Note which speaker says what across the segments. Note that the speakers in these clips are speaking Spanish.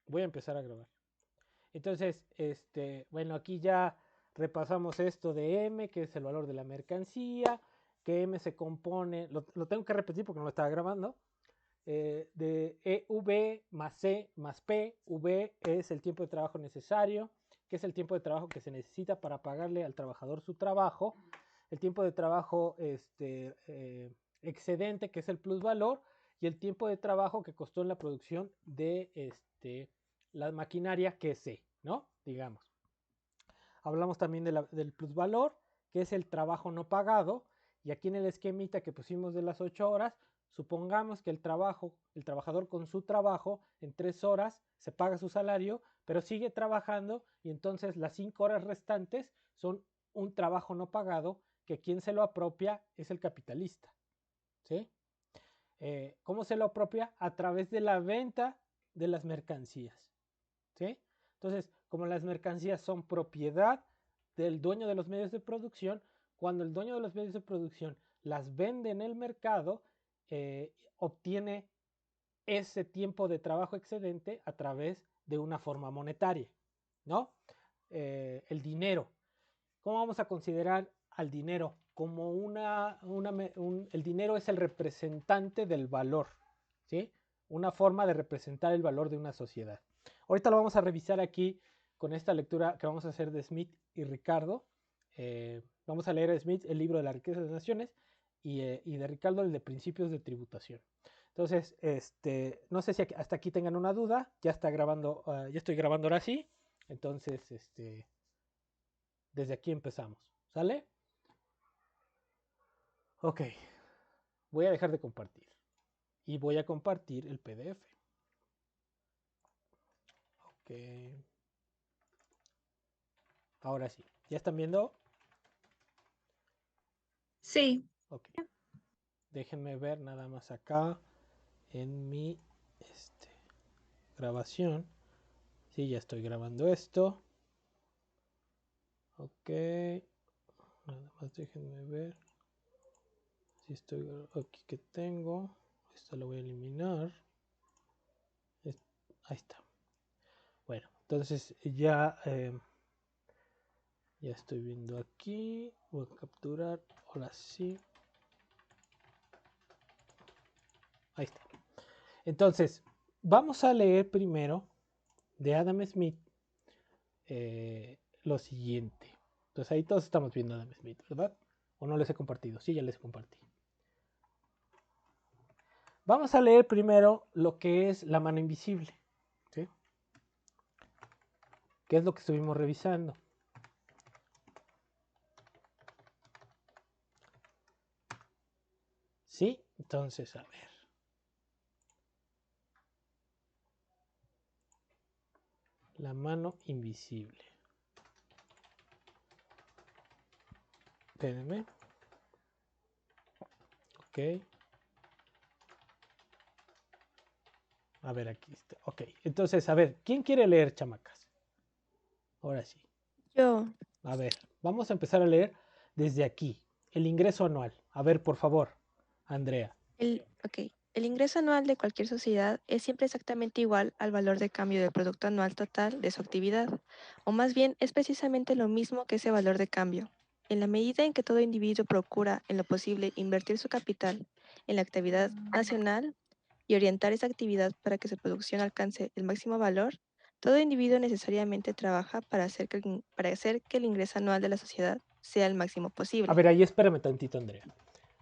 Speaker 1: Voy a empezar a grabar. Entonces, bueno, aquí ya repasamos esto de M, que es el valor de la mercancía, que M se compone, lo tengo que repetir porque no lo estaba grabando, de EV más C más P. V es el tiempo de trabajo necesario, que es el tiempo de trabajo que se necesita para pagarle al trabajador su trabajo. El tiempo de trabajo excedente, que es el plusvalor, y el tiempo de trabajo que costó en la producción de la maquinaria, que es C, ¿no? Digamos. Hablamos también del plusvalor, que es el trabajo no pagado, y aquí en el esquemita que pusimos de las 8 horas, supongamos que el trabajador con su trabajo en 3 horas se paga su salario, pero sigue trabajando y entonces las 5 horas restantes son un trabajo no pagado que quien se lo apropia es el capitalista. ¿Sí? ¿Cómo se lo apropia? A través de la venta de las mercancías. ¿Sí? Entonces, como las mercancías son propiedad del dueño de los medios de producción, cuando el dueño de los medios de producción las vende en el mercado, obtiene ese tiempo de trabajo excedente a través de una forma monetaria, ¿no? El dinero. ¿Cómo vamos a considerar al dinero? Como el dinero es el representante del valor, ¿sí? Una forma de representar el valor de una sociedad. Ahorita lo vamos a revisar aquí con esta lectura que vamos a hacer de Smith y Ricardo. Vamos a leer a Smith el libro de la riqueza de las naciones y de Ricardo el de principios de tributación. Entonces, no sé si hasta aquí tengan una duda. Ya está grabando, ya estoy grabando ahora sí. Entonces, desde aquí empezamos. ¿Sale? Ok, voy a dejar de compartir y voy a compartir el PDF. Ok, ahora sí. ¿Ya están viendo?
Speaker 2: Sí,
Speaker 1: Ok, déjenme ver nada más acá en mi este, grabación. Sí, ya estoy grabando esto. Ok, nada más déjenme ver si estoy aquí que tengo. Esto lo voy a eliminar. Ahí está. Bueno, entonces ya estoy viendo aquí. Voy a capturar. Ahora sí. Ahí está. Entonces, vamos a leer primero de Adam Smith lo siguiente. Entonces ahí todos estamos viendo a Adam Smith, ¿verdad? ¿O no les he compartido? Sí, ya les compartí. Vamos a leer primero lo que es la mano invisible, ¿sí? Que es lo que estuvimos revisando. ¿Sí? Entonces, a ver. La mano invisible. Espérenme. Ok. A ver, aquí está. Ok. Entonces, a ver, ¿quién quiere leer, chamacas? Ahora sí.
Speaker 2: yo.
Speaker 1: A ver, vamos a empezar a leer desde aquí. El ingreso anual. A ver, por favor, Andrea.
Speaker 2: Ok. El ingreso anual de cualquier sociedad es siempre exactamente igual al valor de cambio del producto anual total de su actividad, o más bien es precisamente lo mismo que ese valor de cambio. En la medida en que todo individuo procura, en lo posible, invertir su capital en la actividad nacional y orientar esa actividad para que su producción alcance el máximo valor, todo individuo necesariamente trabaja para hacer que el ingreso anual de la sociedad sea el máximo
Speaker 1: A
Speaker 2: posible.
Speaker 1: ver, ahí espérame tantito, Andrea.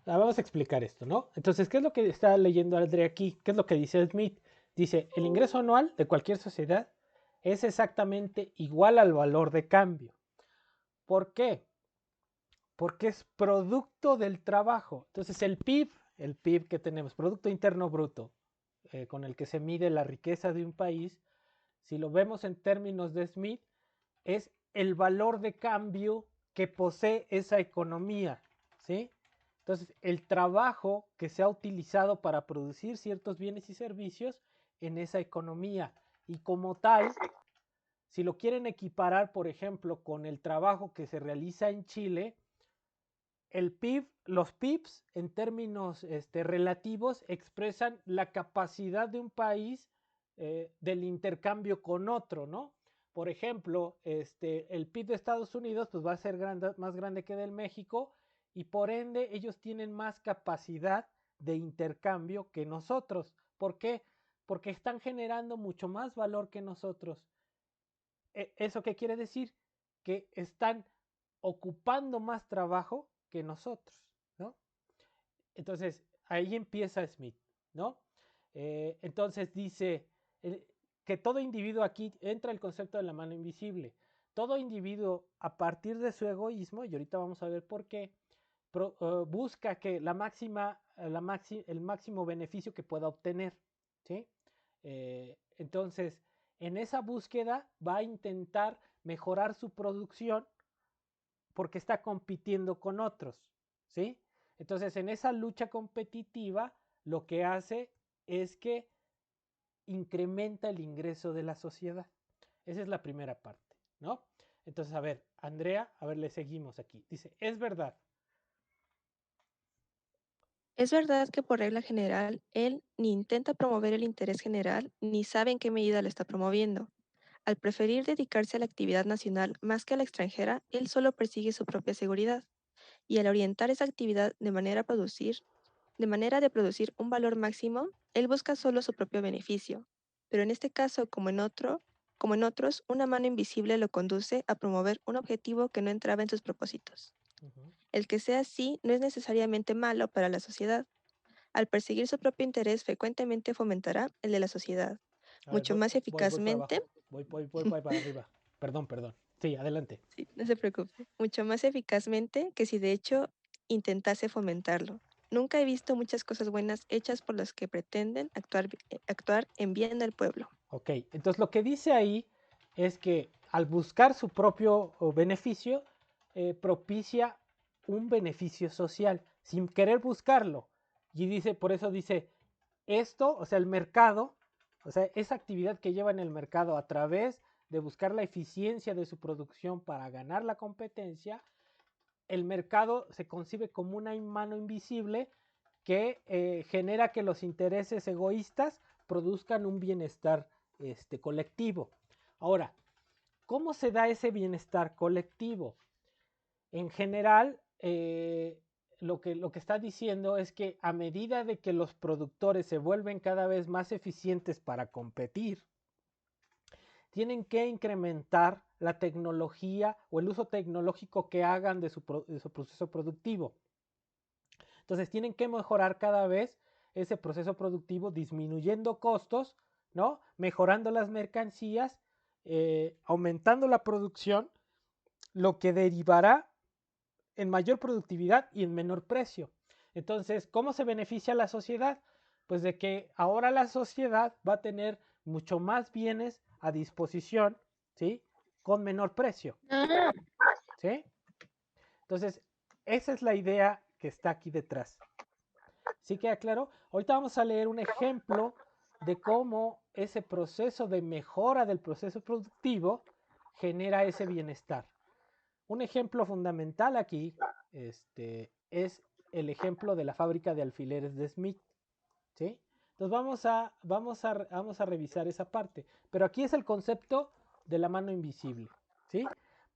Speaker 1: Vamos a explicar esto, ¿no? Entonces, ¿qué es lo que está leyendo Andrea aquí? ¿Qué es lo que dice Smith? Dice, el ingreso anual de cualquier sociedad es exactamente igual al valor de cambio. ¿Por qué? Porque es producto del trabajo. Entonces, el PIB que tenemos, Producto Interno Bruto, con el que se mide la riqueza de un país, si lo vemos en términos de Smith, es el valor de cambio que posee esa economía, ¿sí? Entonces, el trabajo que se ha utilizado para producir ciertos bienes y servicios en esa economía. Y como tal, si lo quieren equiparar, por ejemplo, con el trabajo que se realiza en Chile, el PIB, los PIBs en términos relativos expresan la capacidad de un país del intercambio con otro, ¿no? Por ejemplo, el PIB de Estados Unidos pues va a ser más grande que del México y por ende ellos tienen más capacidad de intercambio que nosotros. ¿Por qué? Porque están generando mucho más valor que nosotros. ¿Eso qué quiere decir? Que están ocupando más trabajo que nosotros, ¿no? Entonces, ahí empieza Smith, ¿no? Entonces dice que todo individuo, aquí entra el concepto de la mano invisible, todo individuo a partir de su egoísmo, y ahorita vamos a ver por qué, busca que el máximo beneficio que pueda obtener, ¿sí? Entonces, en esa búsqueda va a intentar mejorar su producción porque está compitiendo con otros, ¿sí? Entonces, en esa lucha competitiva, lo que hace es que incrementa el ingreso de la sociedad. Esa es la primera parte, ¿no? Entonces, a ver, Andrea, a ver, le seguimos aquí. Dice, es verdad.
Speaker 2: Es verdad que por regla general, él ni intenta promover el interés general, ni sabe en qué medida lo está promoviendo. Al preferir dedicarse a la actividad nacional más que a la extranjera, él solo persigue su propia seguridad, y al orientar esa actividad de manera de producir un valor máximo, él busca solo su propio beneficio. Pero en este caso, como en otros, una mano invisible lo conduce a promover un objetivo que no entraba en sus propósitos.
Speaker 1: Uh -huh.
Speaker 2: El que sea así no es necesariamente malo para la sociedad. Al perseguir su propio interés, frecuentemente fomentará el de la sociedad,
Speaker 1: A ver,
Speaker 2: mucho más
Speaker 1: voy para
Speaker 2: eficazmente.
Speaker 1: abajo. Voy para arriba. Perdón, perdón. Sí, adelante.
Speaker 2: Sí, no se preocupe, mucho más eficazmente que si de hecho intentase fomentarlo. Nunca he visto muchas cosas buenas hechas por los que pretenden actuar en bien del pueblo.
Speaker 1: Ok, entonces lo que dice ahí es que al buscar su propio beneficio, propicia un beneficio social, sin querer buscarlo. Y dice, por eso dice, esto, o sea, el mercado, o sea, esa actividad que lleva en el mercado a través de buscar la eficiencia de su producción para ganar la competencia, el mercado se concibe como una mano invisible que genera que los intereses egoístas produzcan un bienestar colectivo. Ahora, ¿cómo se da ese bienestar colectivo? En general, lo que está diciendo es que a medida de que los productores se vuelven cada vez más eficientes para competir, tienen que incrementar la tecnología o el uso tecnológico que hagan de su proceso productivo. Entonces tienen que mejorar cada vez ese proceso productivo, disminuyendo costos, ¿no? Mejorando las mercancías, aumentando la producción, lo que derivará en mayor productividad y en menor precio. Entonces, ¿cómo se beneficia a la sociedad? Pues de que ahora la sociedad va a tener mucho más bienes a disposición, ¿sí? Con menor precio, ¿sí? Entonces, esa es la idea que está aquí detrás. ¿Sí queda claro? Ahorita vamos a leer un ejemplo de cómo ese proceso de mejora del proceso productivo genera ese bienestar. Un ejemplo fundamental aquí es el ejemplo de la fábrica de alfileres de Smith. ¿Sí? Entonces vamos a revisar esa parte. Pero aquí es el concepto de la mano invisible. ¿Sí?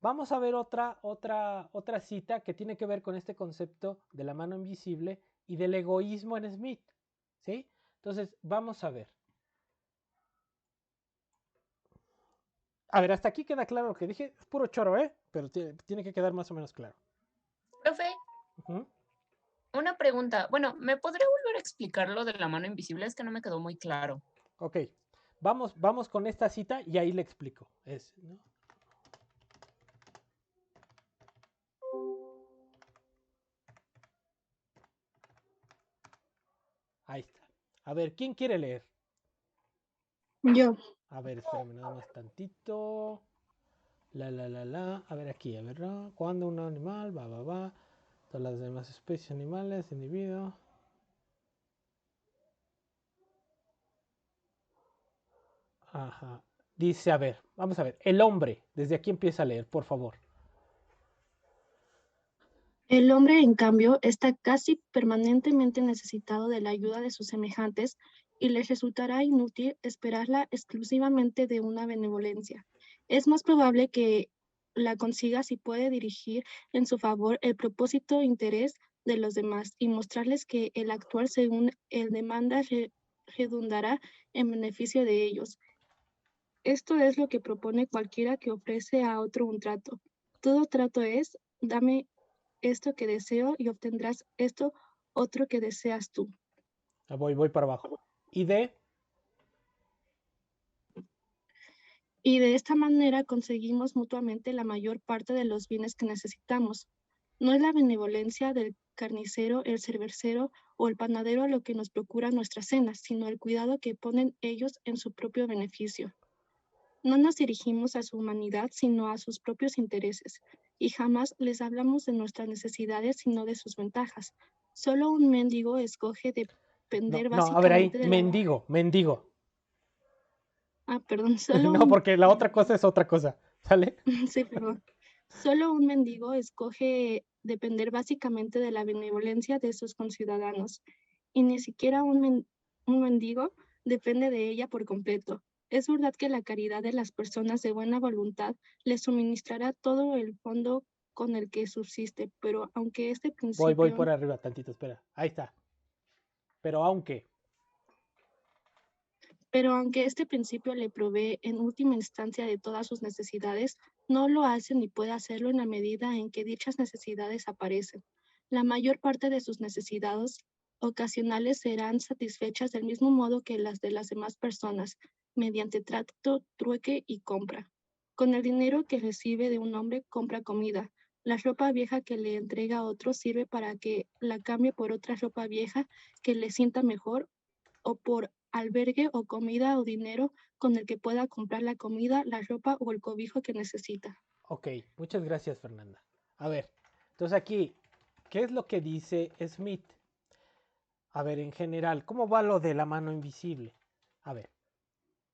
Speaker 1: Vamos a ver otra cita que tiene que ver con este concepto de la mano invisible y del egoísmo en Smith. ¿Sí? Entonces, vamos a ver. A ver, hasta aquí queda claro lo que dije. Es puro choro, ¿eh? Pero tiene que quedar más o menos claro.
Speaker 3: Profe, una pregunta. Bueno, ¿me podría volver a explicar lo de la mano invisible? Es que no me quedó muy claro.
Speaker 1: Ok, vamos con esta cita y ahí le explico. ¿No? Ahí está. A ver, ¿quién quiere leer?
Speaker 4: Yo.
Speaker 1: A ver, espérame nada más tantito. A ver aquí, a ver, ¿no? Cuando un animal, va. Todas las demás especies animales, individuos. Ajá. Dice, a ver, vamos a ver. El hombre, desde aquí empieza a leer, por favor.
Speaker 4: El hombre, en cambio, está casi permanentemente necesitado de la ayuda de sus semejantes y les resultará inútil esperarla exclusivamente de una benevolencia. Es más probable que la consiga si puede dirigir en su favor el propósito e interés de los demás y mostrarles que el actuar según el demanda redundará en beneficio de ellos. Esto es lo que propone cualquiera que ofrece a otro un trato. Todo trato es, dame esto que deseo y obtendrás esto otro que deseas tú.
Speaker 1: Voy para abajo. Y de
Speaker 4: Y de esta manera conseguimos mutuamente la mayor parte de los bienes que necesitamos. No es la benevolencia del carnicero, el cervecero o el panadero lo que nos procura nuestras cenas, sino el cuidado que ponen ellos en su propio beneficio. No nos dirigimos a su humanidad, sino a sus propios intereses, y jamás les hablamos de nuestras necesidades, sino de sus ventajas. Solo un mendigo escoge depender
Speaker 1: no, a ver ahí,
Speaker 4: básicamente de
Speaker 1: mendigo.
Speaker 4: Perdón, solo
Speaker 1: No, porque la otra cosa es otra cosa, ¿sale?
Speaker 4: Sí, perdón. Solo un mendigo escoge depender básicamente de la benevolencia de sus conciudadanos, y ni siquiera un mendigo depende de ella por completo. Es verdad que la caridad de las personas de buena voluntad les suministrará todo el fondo con el que subsiste, pero aunque este
Speaker 1: Voy
Speaker 4: principio
Speaker 1: por arriba tantito, espera. Ahí está. Pero aunque,
Speaker 4: Pero aunque este principio le provee en última instancia de todas sus necesidades, no lo hace ni puede hacerlo en la medida en que dichas necesidades aparecen. La mayor parte de sus necesidades ocasionales serán satisfechas del mismo modo que las de las demás personas, mediante trato, trueque y compra. Con el dinero que recibe de un hombre compra comida. La ropa vieja que le entrega a otro sirve para que la cambie por otra ropa vieja que le sienta mejor, o por albergue o comida o dinero con el que pueda comprar la comida, la ropa o el cobijo que necesita.
Speaker 1: ok, muchas gracias Fernanda. A ver, entonces aquí, ¿qué es lo que dice Smith? A ver, en general, ¿cómo va lo de la mano invisible? A ver,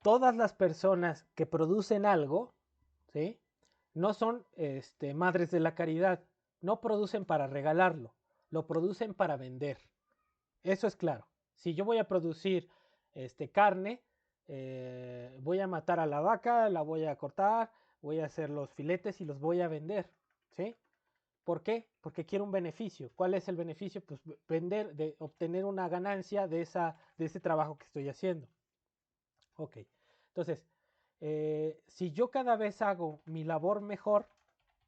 Speaker 1: todas las personas que producen algo, ¿sí? No son madres de la caridad, no producen para regalarlo, lo producen para vender. Eso es claro. Si yo voy a producir carne, voy a matar a la vaca, la voy a cortar, voy a hacer los filetes y los voy a vender, ¿sí? ¿Por qué? Porque quiero un beneficio. ¿Cuál es el beneficio? Pues vender, de obtener una ganancia de ese trabajo que estoy haciendo. Ok. Entonces, si yo cada vez hago mi labor mejor,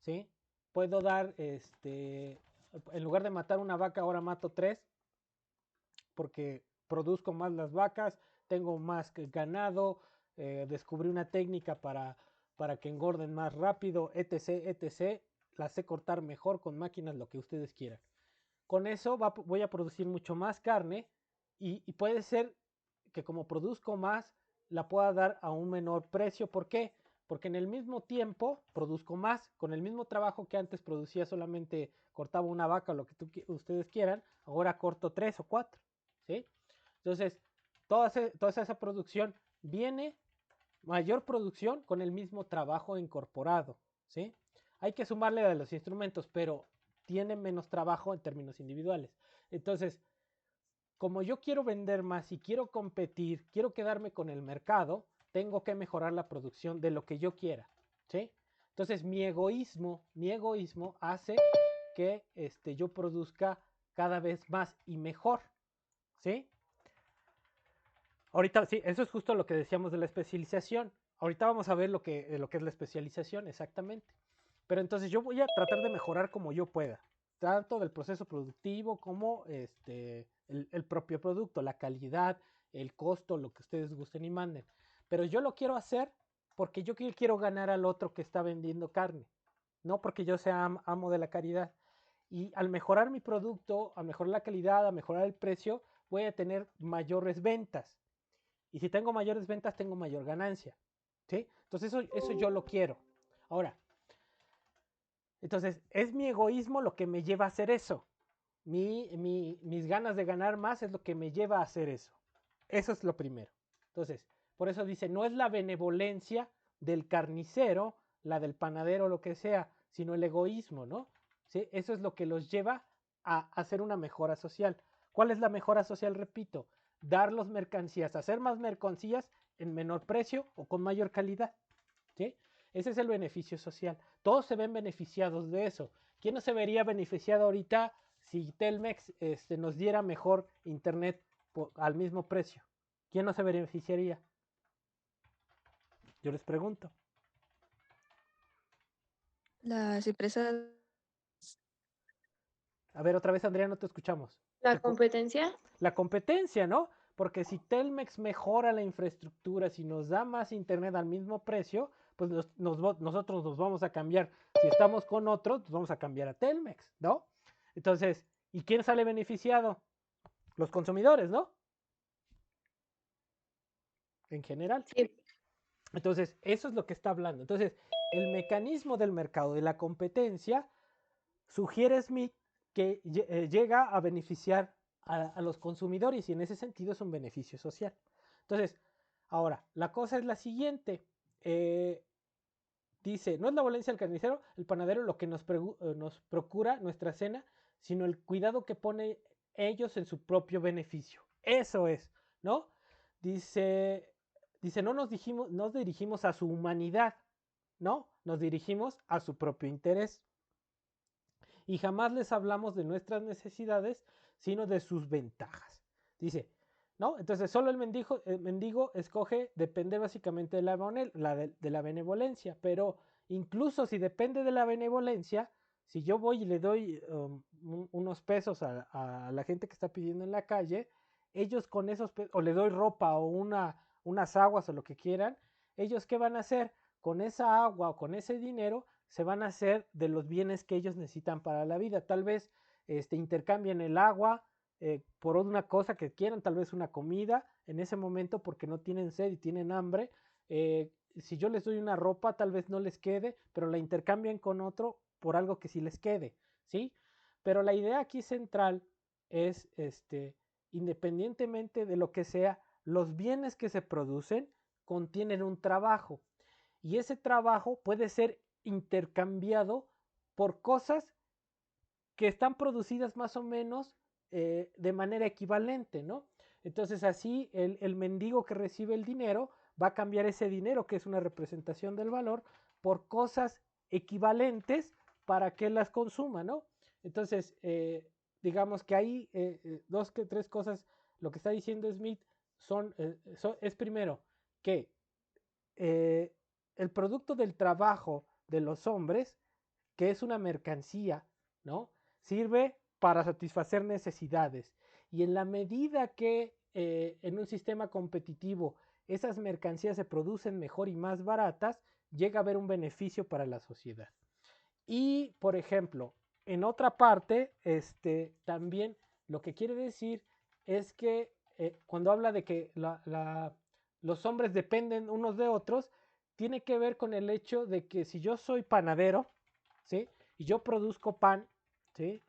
Speaker 1: ¿sí? Puedo dar, en lugar de matar una vaca, ahora mato 3, porque produzco más las vacas, tengo más ganado, descubrí una técnica para que engorden más rápido, etc, etc. Las sé cortar mejor con máquinas, lo que ustedes quieran. Con eso voy a producir mucho más carne y puede ser que como produzco más, la pueda dar a un menor precio. ¿Por qué? Porque en el mismo tiempo produzco más. Con el mismo trabajo que antes producía solamente cortaba una vaca o lo que ustedes quieran, ahora corto 3 o 4. ¿Sí? Entonces, toda esa producción viene, mayor producción con el mismo trabajo incorporado. ¿Sí? Hay que sumarle a los instrumentos, pero tiene menos trabajo en términos individuales. Entonces, como yo quiero vender más y quiero competir, quiero quedarme con el mercado, tengo que mejorar la producción de lo que yo quiera, ¿sí? Entonces mi egoísmo hace que yo produzca cada vez más y mejor, ¿sí? Ahorita, sí, eso es justo lo que decíamos de la especialización. Ahorita vamos a ver lo que es la especialización exactamente. Pero entonces yo voy a tratar de mejorar como yo pueda, tanto del proceso productivo como el propio producto, la calidad, el costo, lo que ustedes gusten y manden. Pero yo lo quiero hacer porque yo quiero ganar al otro que está vendiendo carne, no porque yo sea amo de la caridad. Y al mejorar mi producto, al mejorar la calidad, al mejorar el precio, voy a tener mayores ventas. Y si tengo mayores ventas, tengo mayor ganancia. ¿Sí? Entonces eso yo lo quiero. Ahora, entonces, es mi egoísmo lo que me lleva a hacer eso. Mis ganas de ganar más es lo que me lleva a hacer eso. Eso es lo primero. Entonces, por eso dice, no es la benevolencia del carnicero, la del panadero, lo que sea, sino el egoísmo, ¿no? ¿Sí? Eso es lo que los lleva a hacer una mejora social. ¿Cuál es la mejora social? Repito, dar las mercancías, hacer más mercancías en menor precio o con mayor calidad, ¿sí? Ese es el beneficio social. Todos se ven beneficiados de eso. ¿Quién no se vería beneficiado ahorita si Telmex nos diera mejor internet al mismo precio? ¿Quién no se beneficiaría? Yo les pregunto.
Speaker 2: Las empresas.
Speaker 1: A ver, otra vez, Andrea, no te escuchamos.
Speaker 5: ¿La competencia?
Speaker 1: La competencia, ¿no? Porque si Telmex mejora la infraestructura, si nos da más internet al mismo precio, pues nosotros nos vamos a cambiar. Si estamos con otros, nos vamos a cambiar a Telmex, ¿no? Entonces, ¿y quién sale beneficiado? Los consumidores, ¿no? En general.
Speaker 5: Sí.
Speaker 1: Entonces, eso es lo que está hablando. Entonces, el mecanismo del mercado de la competencia sugiere Smith que llega a beneficiar a los consumidores y en ese sentido es un beneficio social. Entonces, ahora, la cosa es la siguiente. Dice, no es la violencia del carnicero, el panadero lo que nos procura nuestra cena, sino el cuidado que pone ellos en su propio beneficio. Eso es, ¿no? Dice, no nos dirigimos a su humanidad, ¿no? Nos dirigimos a su propio interés. Y jamás les hablamos de nuestras necesidades, sino de sus ventajas. Dice, ¿no? Entonces solo el mendigo escoge depender básicamente de la benevolencia, pero incluso si depende de la benevolencia, si yo voy y le doy unos pesos a la gente que está pidiendo en la calle, ellos con esos pesos, o le doy ropa o unas aguas o lo que quieran, ellos ¿qué van a hacer? Con esa agua o con ese dinero se van a hacer de los bienes que ellos necesitan para la vida. Tal vez intercambien el agua por una cosa que quieran, tal vez una comida en ese momento porque no tienen sed y tienen hambre. Si yo les doy una ropa, tal vez no les quede, pero la intercambian con otro por algo que sí les quede, ¿sí? Pero la idea aquí central es, independientemente de lo que sea, los bienes que se producen contienen un trabajo y ese trabajo puede ser intercambiado por cosas que están producidas más o menos de manera equivalente, ¿no? Entonces así el mendigo que recibe el dinero va a cambiar ese dinero, que es una representación del valor, por cosas equivalentes para que las consuma, ¿no? Entonces, digamos que hay tres cosas, lo que está diciendo Smith es primero que el producto del trabajo de los hombres, que es una mercancía, ¿no? Sirve para satisfacer necesidades. Y en la medida que en un sistema competitivo esas mercancías se producen mejor y más baratas, llega a haber un beneficio para la sociedad. Y, por ejemplo, en otra parte, también lo que quiere decir es que cuando habla de que los hombres dependen unos de otros, tiene que ver con el hecho de que si yo soy panadero, ¿sí? Y yo produzco pan, ¿sí?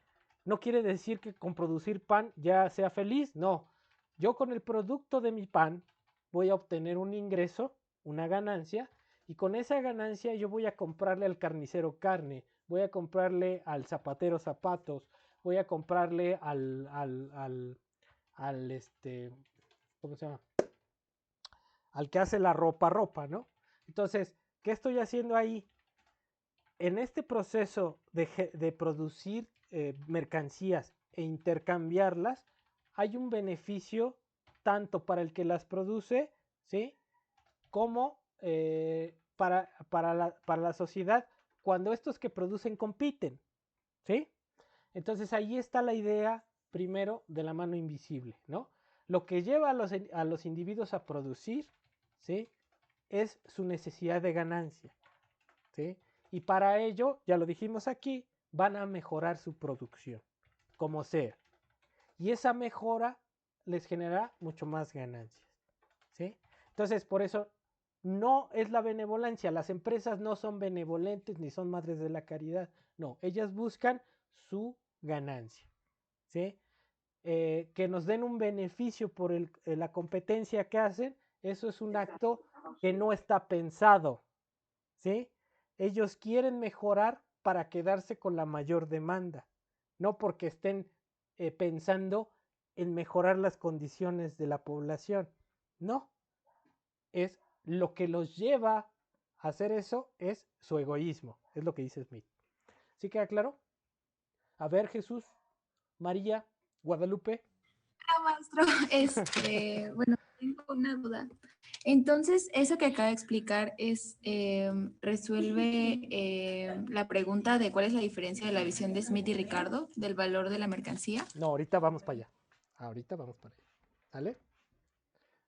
Speaker 1: No quiere decir que con producir pan ya sea feliz, no. Yo con el producto de mi pan voy a obtener un ingreso, una ganancia, y con esa ganancia yo voy a comprarle al carnicero carne, voy a comprarle al zapatero zapatos, voy a comprarle ¿cómo se llama? Al que hace la ropa, ¿no? Entonces, ¿qué estoy haciendo ahí? En este proceso de producir mercancías e intercambiarlas, hay un beneficio tanto para el que las produce, ¿sí? Como para la sociedad cuando estos que producen compiten, ¿sí? Entonces ahí está la idea primero de la mano invisible, ¿no? Lo que lleva a los individuos a producir, ¿sí? Es su necesidad de ganancia, ¿sí? Y para ello, ya lo dijimos aquí, van a mejorar su producción, como sea. Y esa mejora les genera mucho más ganancias, ¿sí? Entonces, por eso no es la benevolencia. Las empresas no son benevolentes ni son madres de la caridad. No, ellas buscan su ganancia, ¿sí? Que nos den un beneficio por la competencia que hacen, eso es un acto que no está pensado, ¿sí? Ellos quieren mejorar para quedarse con la mayor demanda, no porque estén pensando en mejorar las condiciones de la población. No, es lo que los lleva a hacer eso es su egoísmo, es lo que dice Smith. ¿Sí queda claro? A ver, Jesús, María, Guadalupe.
Speaker 5: Maestro, bueno, tengo una duda. Entonces, eso que acaba de explicar es resuelve la pregunta de cuál es la diferencia de la visión de Smith y Ricardo del valor de la mercancía.
Speaker 1: No, ahorita vamos para allá. Ahorita vamos para allá. ¿Vale?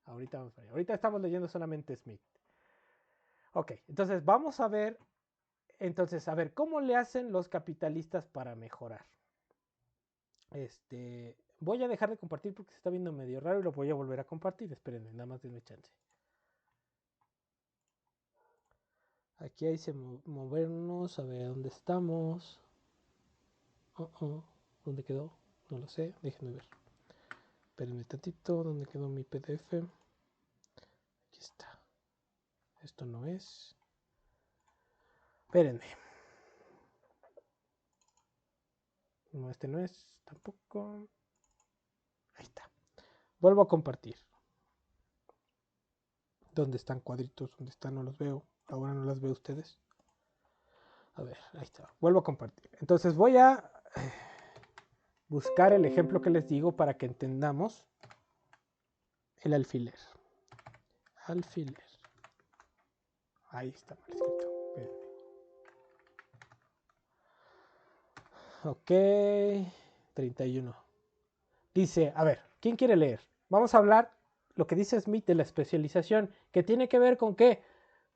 Speaker 1: Ahorita vamos para allá. Ahorita estamos leyendo solamente Smith. Ok, entonces vamos a ver. Entonces, a ver, ¿cómo le hacen los capitalistas para mejorar? Voy a dejar de compartir porque se está viendo medio raro y lo voy a volver a compartir. Espérenme, nada más denme chance. Aquí hay que movernos, a ver dónde estamos. ¿Dónde quedó? No lo sé, déjenme ver. Espérenme tantito, ¿dónde quedó mi PDF? Aquí está. Esto no es. Espérenme. No, este no es tampoco. Ahí está. Vuelvo a compartir. ¿Dónde están cuadritos? ¿Dónde están? No los veo. Ahora no las veo ustedes. A ver, ahí está. Vuelvo a compartir. Entonces voy a buscar el ejemplo que les digo para que entendamos el alfiler. Alfiler. Ahí está mal escrito. Espérenme. Ok. 31. Dice, a ver, ¿quién quiere leer? Vamos a hablar lo que dice Smith de la especialización, que tiene que ver con qué,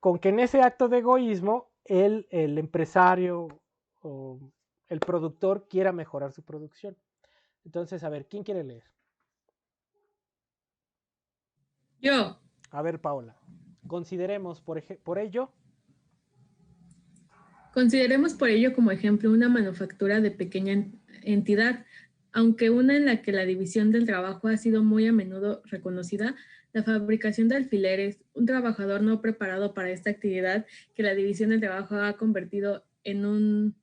Speaker 1: con que en ese acto de egoísmo el empresario o el productor quiera mejorar su producción. Entonces, a ver, ¿quién quiere leer?
Speaker 3: Yo.
Speaker 1: A ver, Paola, consideremos por ello.
Speaker 6: Consideremos por ello como ejemplo una manufactura de pequeña entidad, aunque una en la que la división del trabajo ha sido muy a menudo reconocida. La fabricación de alfileres, un trabajador no preparado para esta actividad que la división del trabajo ha convertido en un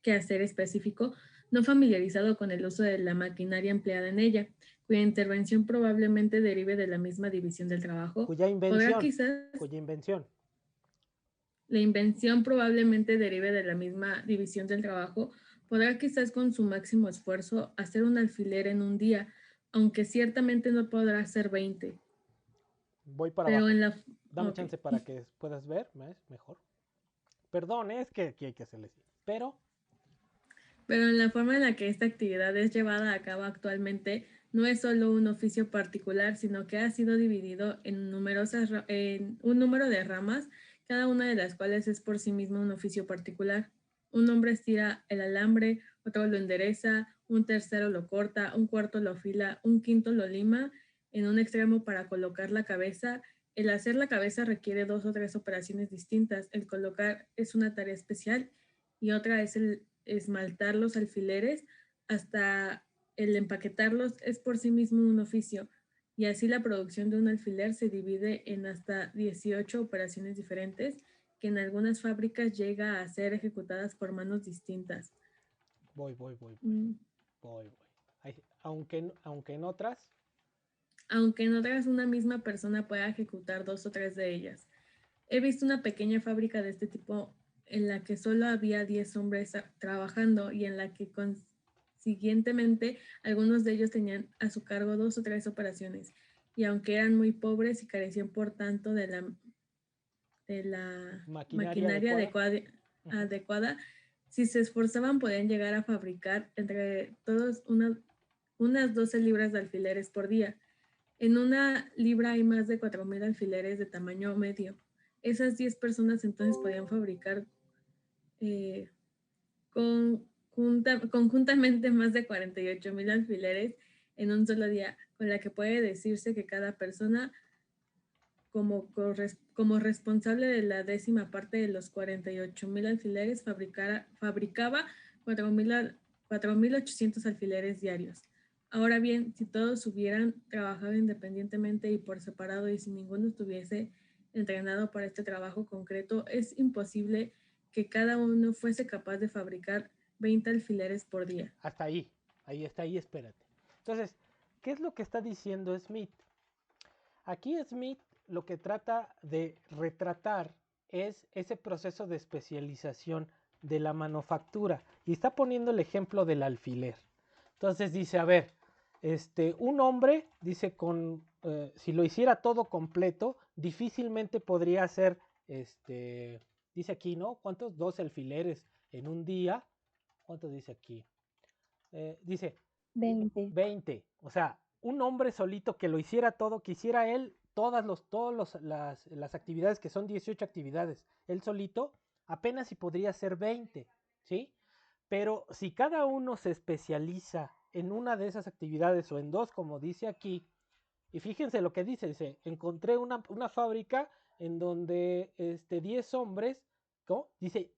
Speaker 6: quehacer específico, no familiarizado con el uso de la maquinaria empleada en ella, cuya intervención probablemente derive de la misma división del trabajo.
Speaker 1: Cuya invención.
Speaker 6: La invención probablemente derive de la misma división del trabajo, podrá quizás con su máximo esfuerzo hacer un alfiler en un día, aunque ciertamente no podrá hacer 20.
Speaker 1: Voy para abajo. Dame chance para que puedas ver mejor. Perdón, es que aquí hay que hacerle así. Pero
Speaker 6: en la forma en la que esta actividad es llevada a cabo actualmente, no es solo un oficio particular, sino que ha sido dividido en un número de ramas, cada una de las cuales es por sí misma un oficio particular. Un hombre estira el alambre, otro lo endereza, un tercero lo corta, un cuarto lo afila, un quinto lo lima en un extremo para colocar la cabeza. El hacer la cabeza requiere 2 o 3 operaciones distintas. El colocar es una tarea especial y otra es el esmaltar los alfileres. Hasta el empaquetarlos es por sí mismo un oficio, y así la producción de un alfiler se divide en hasta 18 operaciones diferentes que en algunas fábricas llega a ser ejecutadas por manos distintas.
Speaker 1: Voy. Aunque en otras.
Speaker 6: Aunque en otras una misma persona pueda ejecutar 2 o 3 de ellas. He visto una pequeña fábrica de este tipo en la que solo había 10 hombres trabajando y en la que consiguientemente algunos de ellos tenían a su cargo 2 o 3 operaciones, y aunque eran muy pobres y carecían por tanto de la maquinaria adecuada, si se esforzaban podían llegar a fabricar entre todos unas 12 libras de alfileres por día. En una libra hay más de 4,000 alfileres de tamaño medio. Esas 10 personas entonces podían fabricar conjuntamente más de 48,000 alfileres en un solo día, con la que puede decirse que cada persona, como responsable de la 10ª parte de los 48,000 alfileres, fabricaba 4,800 alfileres diarios. Ahora bien, si todos hubieran trabajado independientemente y por separado y si ninguno estuviese entrenado para este trabajo concreto, es imposible que cada uno fuese capaz de fabricar 20 alfileres por día.
Speaker 1: Hasta ahí, espérate. Entonces, ¿qué es lo que está diciendo Smith? Aquí Smith lo que trata de retratar es ese proceso de especialización de la manufactura y está poniendo el ejemplo del alfiler. Entonces dice, a ver, un hombre, dice, si lo hiciera todo completo, difícilmente podría hacer, dice aquí, ¿no? ¿Cuántos? 2 alfileres en un día. ¿Cuántos dice aquí? Dice 20. O sea, un hombre solito que lo hiciera todo, que hiciera él todas las actividades, que son 18 actividades, él solito, apenas si podría hacer 20, ¿sí? Pero si cada uno se especializa en una de esas actividades o en 2, como dice aquí, y fíjense lo que dice, encontré una fábrica en donde 10 hombres, ¿no? Dice,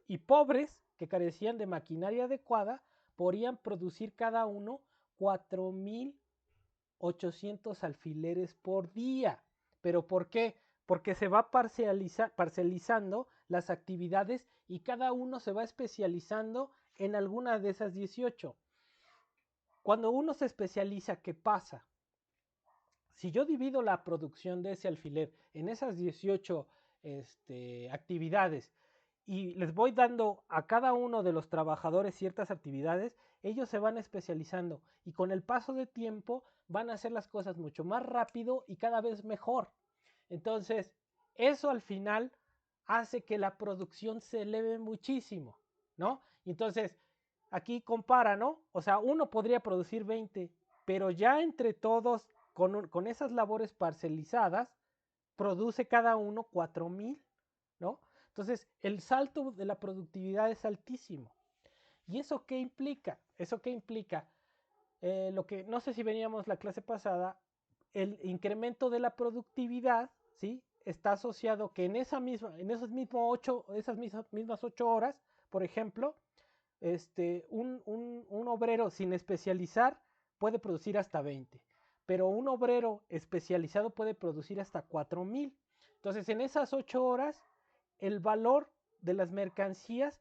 Speaker 1: y pobres que carecían de maquinaria adecuada, podrían producir cada uno 4,800 alfileres por día. ¿Pero por qué? Porque se va parcelizando las actividades y cada uno se va especializando en alguna de esas 18. Cuando uno se especializa, ¿qué pasa? Si yo divido la producción de ese alfiler en esas 18 actividades y les voy dando a cada uno de los trabajadores ciertas actividades, ellos se van especializando y con el paso de tiempo van a hacer las cosas mucho más rápido y cada vez mejor. Entonces, eso al final hace que la producción se eleve muchísimo, ¿no? Y entonces, aquí compara, ¿no? O sea, uno podría producir 20, pero ya entre todos, con esas labores parcelizadas, produce cada uno 4,000, ¿no? Entonces, el salto de la productividad es altísimo. ¿Y eso qué implica? Eso qué implica, lo que no sé si veníamos la clase pasada, el incremento de la productividad, ¿sí? Está asociado que en esas mismas 8 horas, por ejemplo, un obrero sin especializar puede producir hasta 20, pero un obrero especializado puede producir hasta 4,000. Entonces, en esas 8 horas, el valor de las mercancías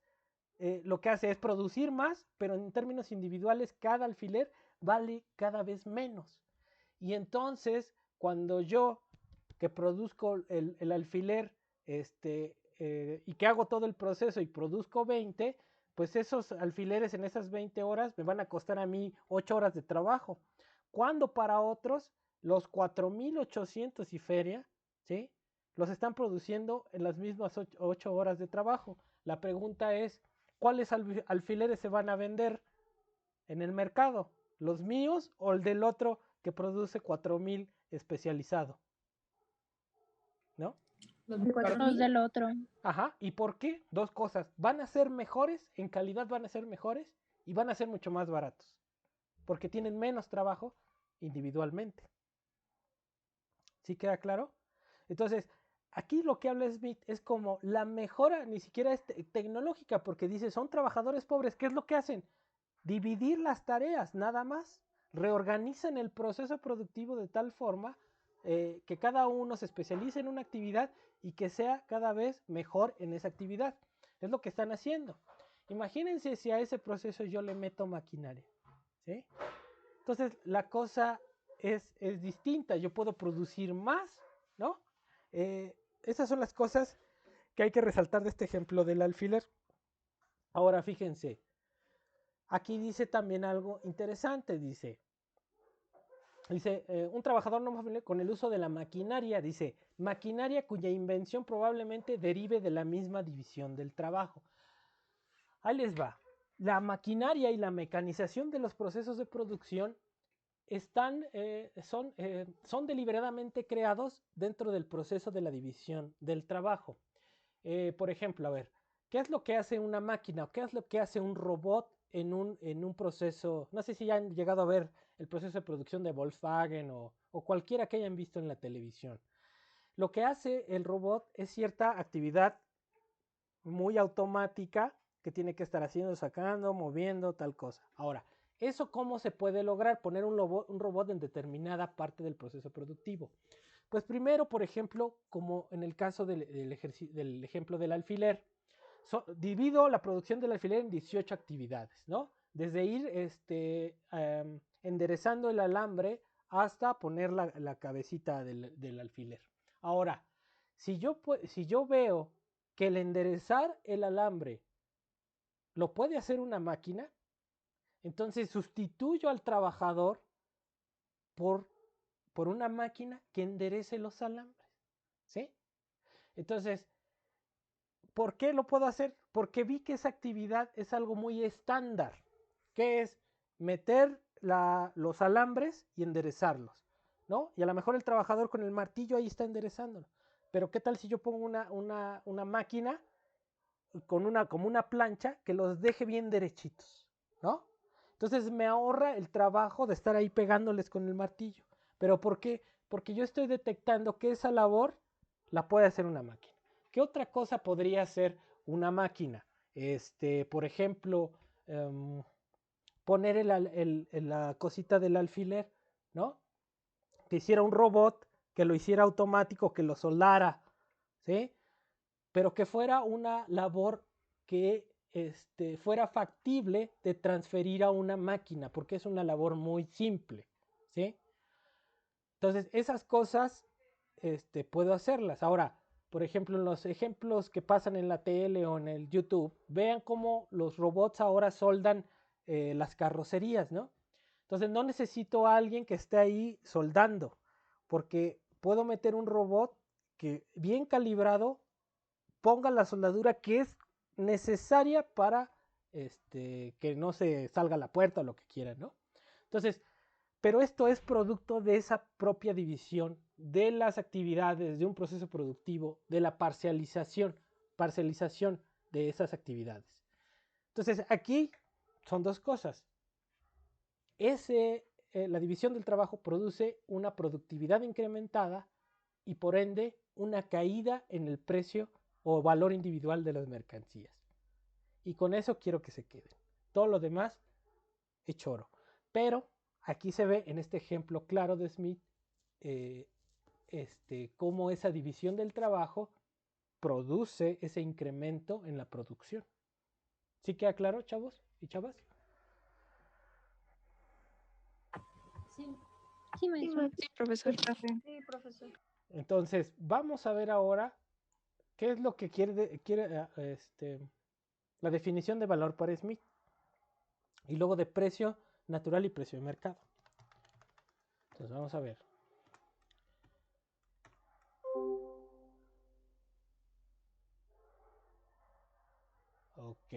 Speaker 1: lo que hace es producir más, pero en términos individuales, cada alfiler vale cada vez menos. Y entonces, cuando yo que produzco el alfiler y que hago todo el proceso y produzco 20, pues esos alfileres en esas 20 horas me van a costar a mí 8 horas de trabajo. Cuando para otros, los 4,800 y feria, ¿sí? Los están produciendo en las mismas 8 horas de trabajo. La pregunta es, ¿cuáles alfileres se van a vender en el mercado? ¿Los míos o el del otro que produce 4,000 especializado? ¿No?
Speaker 7: Los del otro.
Speaker 1: Ajá, ¿y por qué? 2 cosas. Van a ser mejores, en calidad van a ser mejores y van a ser mucho más baratos. Porque tienen menos trabajo individualmente. ¿Sí queda claro? Entonces, aquí lo que habla Smith es como la mejora, ni siquiera es tecnológica, porque dice, son trabajadores pobres. ¿Qué es lo que hacen? Dividir las tareas, nada más. Reorganizan el proceso productivo de tal forma que cada uno se especialice en una actividad y que sea cada vez mejor en esa actividad. Es lo que están haciendo. Imagínense si a ese proceso yo le meto maquinaria, ¿sí? Entonces la cosa es distinta. Yo puedo producir más, ¿no? Esas son las cosas que hay que resaltar de este ejemplo del alfiler. Ahora fíjense, aquí dice también algo interesante, dice, un trabajador no móvil con el uso de la maquinaria, dice, maquinaria cuya invención probablemente derive de la misma división del trabajo. Ahí les va. La maquinaria y la mecanización de los procesos de producción son deliberadamente creados dentro del proceso de la división del trabajo. Por ejemplo, a ver, ¿qué es lo que hace una máquina o qué es lo que hace un robot en un proceso? No sé si ya han llegado a ver el proceso de producción de Volkswagen o cualquiera que hayan visto en la televisión. Lo que hace el robot es cierta actividad muy automática que tiene que estar haciendo, sacando, moviendo, tal cosa. Ahora, ¿eso cómo se puede lograr? Poner un robot en determinada parte del proceso productivo. Pues primero, por ejemplo, como en el caso del ejemplo del alfiler, divido la producción del alfiler en 18 actividades, ¿no? Desde ir enderezando el alambre hasta poner la cabecita del alfiler. Ahora, si yo veo que el enderezar el alambre lo puede hacer una máquina, entonces sustituyo al trabajador por una máquina que enderece los alambres, ¿sí? Entonces, ¿por qué lo puedo hacer? Porque vi que esa actividad es algo muy estándar, que es meter los alambres y enderezarlos, ¿no? Y a lo mejor el trabajador con el martillo ahí está enderezándolo. Pero ¿qué tal si yo pongo una máquina como una plancha que los deje bien derechitos, ¿no? Entonces me ahorra el trabajo de estar ahí pegándoles con el martillo. ¿Pero por qué? Porque yo estoy detectando que esa labor la puede hacer una máquina. ¿Qué otra cosa podría hacer una máquina? Por ejemplo, poner la cosita del alfiler, ¿no? Que hiciera un robot, que lo hiciera automático, que lo soldara, ¿sí? Pero que fuera una labor que fuera factible de transferir a una máquina, porque es una labor muy simple, ¿sí? Entonces, esas cosas puedo hacerlas. Ahora, por ejemplo, en los ejemplos que pasan en la tele o en el YouTube, vean cómo los robots ahora soldan las carrocerías, ¿no? Entonces, no necesito a alguien que esté ahí soldando, porque puedo meter un robot que bien calibrado ponga la soldadura que es necesaria para que no se salga la puerta o lo que quieran, ¿no? Entonces, pero esto es producto de esa propia división de las actividades, de un proceso productivo, de la parcialización de esas actividades. Entonces, aquí son dos cosas. La división del trabajo produce una productividad incrementada y por ende una caída en el precio o valor individual de las mercancías. Y con eso quiero que se queden. Todo lo demás es choro. Pero aquí se ve en este ejemplo claro de Smith cómo esa división del trabajo produce ese incremento en la producción. ¿Sí queda claro, chavos y chavas?
Speaker 2: Sí, maestro. Sí, profesor.
Speaker 7: Sí, profesor.
Speaker 1: Entonces, vamos a ver ahora qué es lo que quiere la definición de valor para Smith. Y luego de precio natural y precio de mercado. Entonces, vamos a ver. Ok.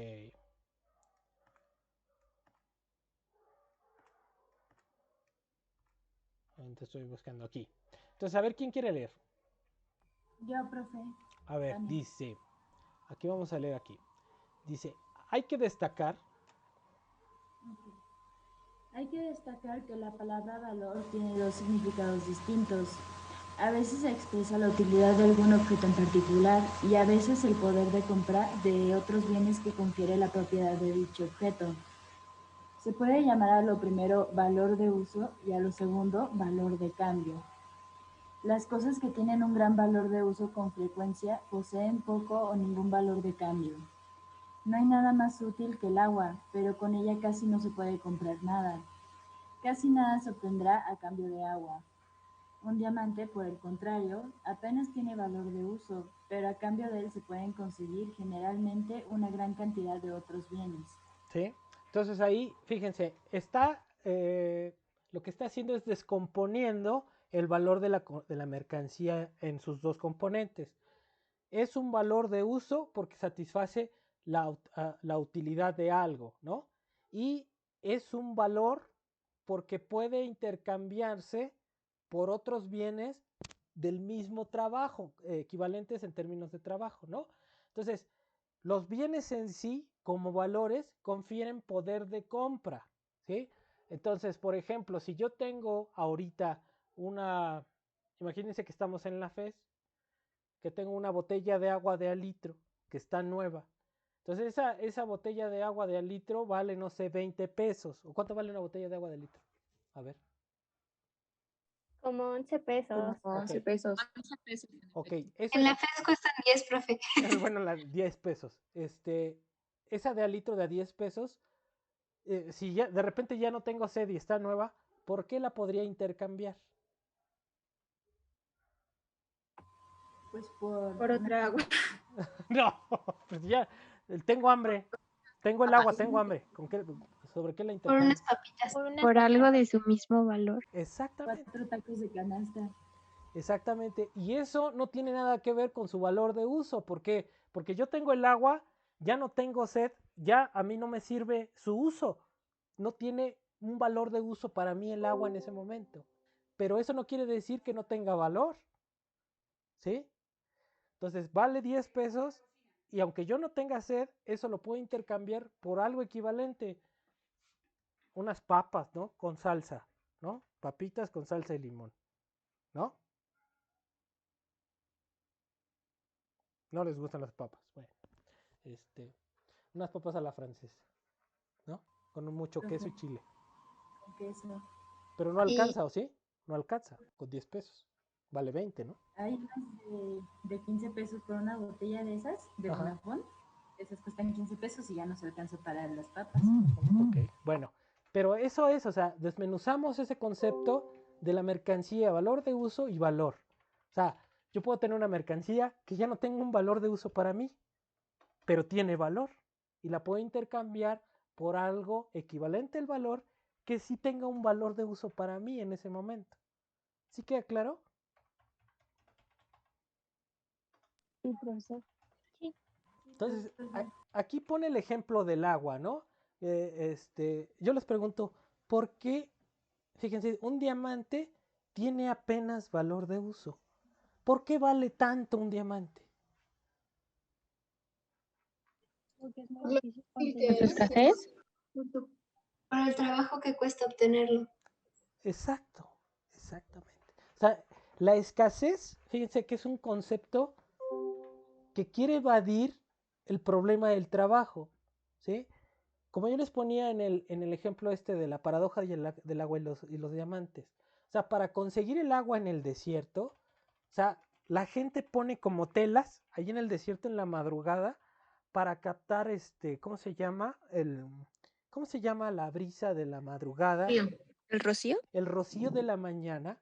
Speaker 1: Entonces estoy buscando aquí. Entonces, a ver, ¿quién quiere leer?
Speaker 5: Yo, profe.
Speaker 1: A ver, dice, aquí vamos a leer aquí. Dice, hay que destacar.
Speaker 8: Hay que destacar que la palabra valor tiene dos significados distintos. A veces expresa la utilidad de algún objeto en particular y a veces el poder de compra de otros bienes que confiere la propiedad de dicho objeto. Se puede llamar a lo primero valor de uso y a lo segundo valor de cambio. Las cosas que tienen un gran valor de uso con frecuencia poseen poco o ningún valor de cambio. No hay nada más útil que el agua, pero con ella casi no se puede comprar nada. Casi nada se obtendrá a cambio de agua. Un diamante, por el contrario, apenas tiene valor de uso, pero a cambio de él se pueden conseguir generalmente una gran cantidad de otros bienes.
Speaker 1: ¿Sí? Entonces ahí, fíjense, lo que está haciendo es descomponiendo el valor de la mercancía en sus dos componentes. Es un valor de uso porque satisface la utilidad de algo, ¿no? Y es un valor porque puede intercambiarse por otros bienes del mismo trabajo, equivalentes en términos de trabajo, ¿no? Entonces, los bienes en sí, como valores, confieren poder de compra, ¿sí? Entonces, por ejemplo, si yo tengo ahorita imagínense que estamos en la FES, que tengo una botella de agua de al litro, que está nueva. Entonces, esa botella de agua de al litro vale, no sé, 20 pesos. ¿O cuánto vale una botella de agua de litro? A ver.
Speaker 7: Como 11 pesos.
Speaker 2: Como 11 pesos.
Speaker 3: 11 pesos.
Speaker 1: Ok.
Speaker 5: En la FES cuestan 10, profe.
Speaker 1: Bueno, 10 pesos. Esa de al litro de a 10 pesos si ya, de repente ya no tengo sed y está nueva, ¿por qué la podría intercambiar?
Speaker 8: Pues por
Speaker 7: Por otra agua.
Speaker 1: No, pues ya, tengo hambre, tengo el agua, tengo hambre. ¿Sobre qué la
Speaker 5: Por unas
Speaker 1: intercambio?
Speaker 5: papitas.
Speaker 2: Por algo de su mismo valor.
Speaker 1: Exactamente.
Speaker 8: 4 tacos de canasta.
Speaker 1: Exactamente. Y eso no tiene nada que ver con su valor de uso. ¿Por qué? Porque yo tengo el agua, ya no tengo sed, ya a mí no me sirve su uso. No tiene un valor de uso para mí el agua en ese momento. Pero eso no quiere decir que no tenga valor. ¿Sí? Entonces vale 10 pesos y aunque yo no tenga sed, eso lo puedo intercambiar por algo equivalente. Unas papas, ¿no? Con salsa, ¿no? Papitas con salsa de limón, ¿no? No les gustan las papas. Bueno, unas papas a la francesa, ¿no? Con mucho queso y chile.
Speaker 8: Con queso.
Speaker 1: Pero no alcanza, ¿o sí? No alcanza, con 10 pesos. Vale 20, ¿no?
Speaker 8: Hay unas de 15 pesos por una botella de esas, de
Speaker 1: Ajá.
Speaker 8: Bonafont. Esas cuestan 15 pesos y ya no se alcanza para las papas.
Speaker 1: Ok, bueno. Pero eso es, o sea, desmenuzamos ese concepto de la mercancía, valor de uso y valor. O sea, yo puedo tener una mercancía que ya no tenga un valor de uso para mí, pero tiene valor y la puedo intercambiar por algo equivalente al valor que sí tenga un valor de uso para mí en ese momento. ¿Sí queda claro?
Speaker 7: Sí, profesor.
Speaker 1: Entonces, aquí pone el ejemplo del agua, ¿no? Yo les pregunto, ¿por qué, fíjense, un diamante tiene apenas valor de uso? ¿Por qué vale tanto un diamante?
Speaker 7: Porque es muy
Speaker 5: Por lo
Speaker 7: difícil
Speaker 5: difícil que
Speaker 2: ¿Por su
Speaker 7: conseguir.
Speaker 5: es.
Speaker 2: escasez?
Speaker 5: Para el trabajo que cuesta obtenerlo.
Speaker 1: Exacto, exactamente. O sea, la escasez, fíjense que es un concepto que quiere evadir el problema del trabajo, ¿sí? Como yo les ponía en el ejemplo de la paradoja del agua y los diamantes. O sea, para conseguir el agua en el desierto, o sea, la gente pone como telas ahí en el desierto en la madrugada para captar ¿cómo se llama? ¿Cómo se llama la brisa de la madrugada?
Speaker 3: Río.
Speaker 2: ¿El rocío?
Speaker 1: El rocío de la mañana.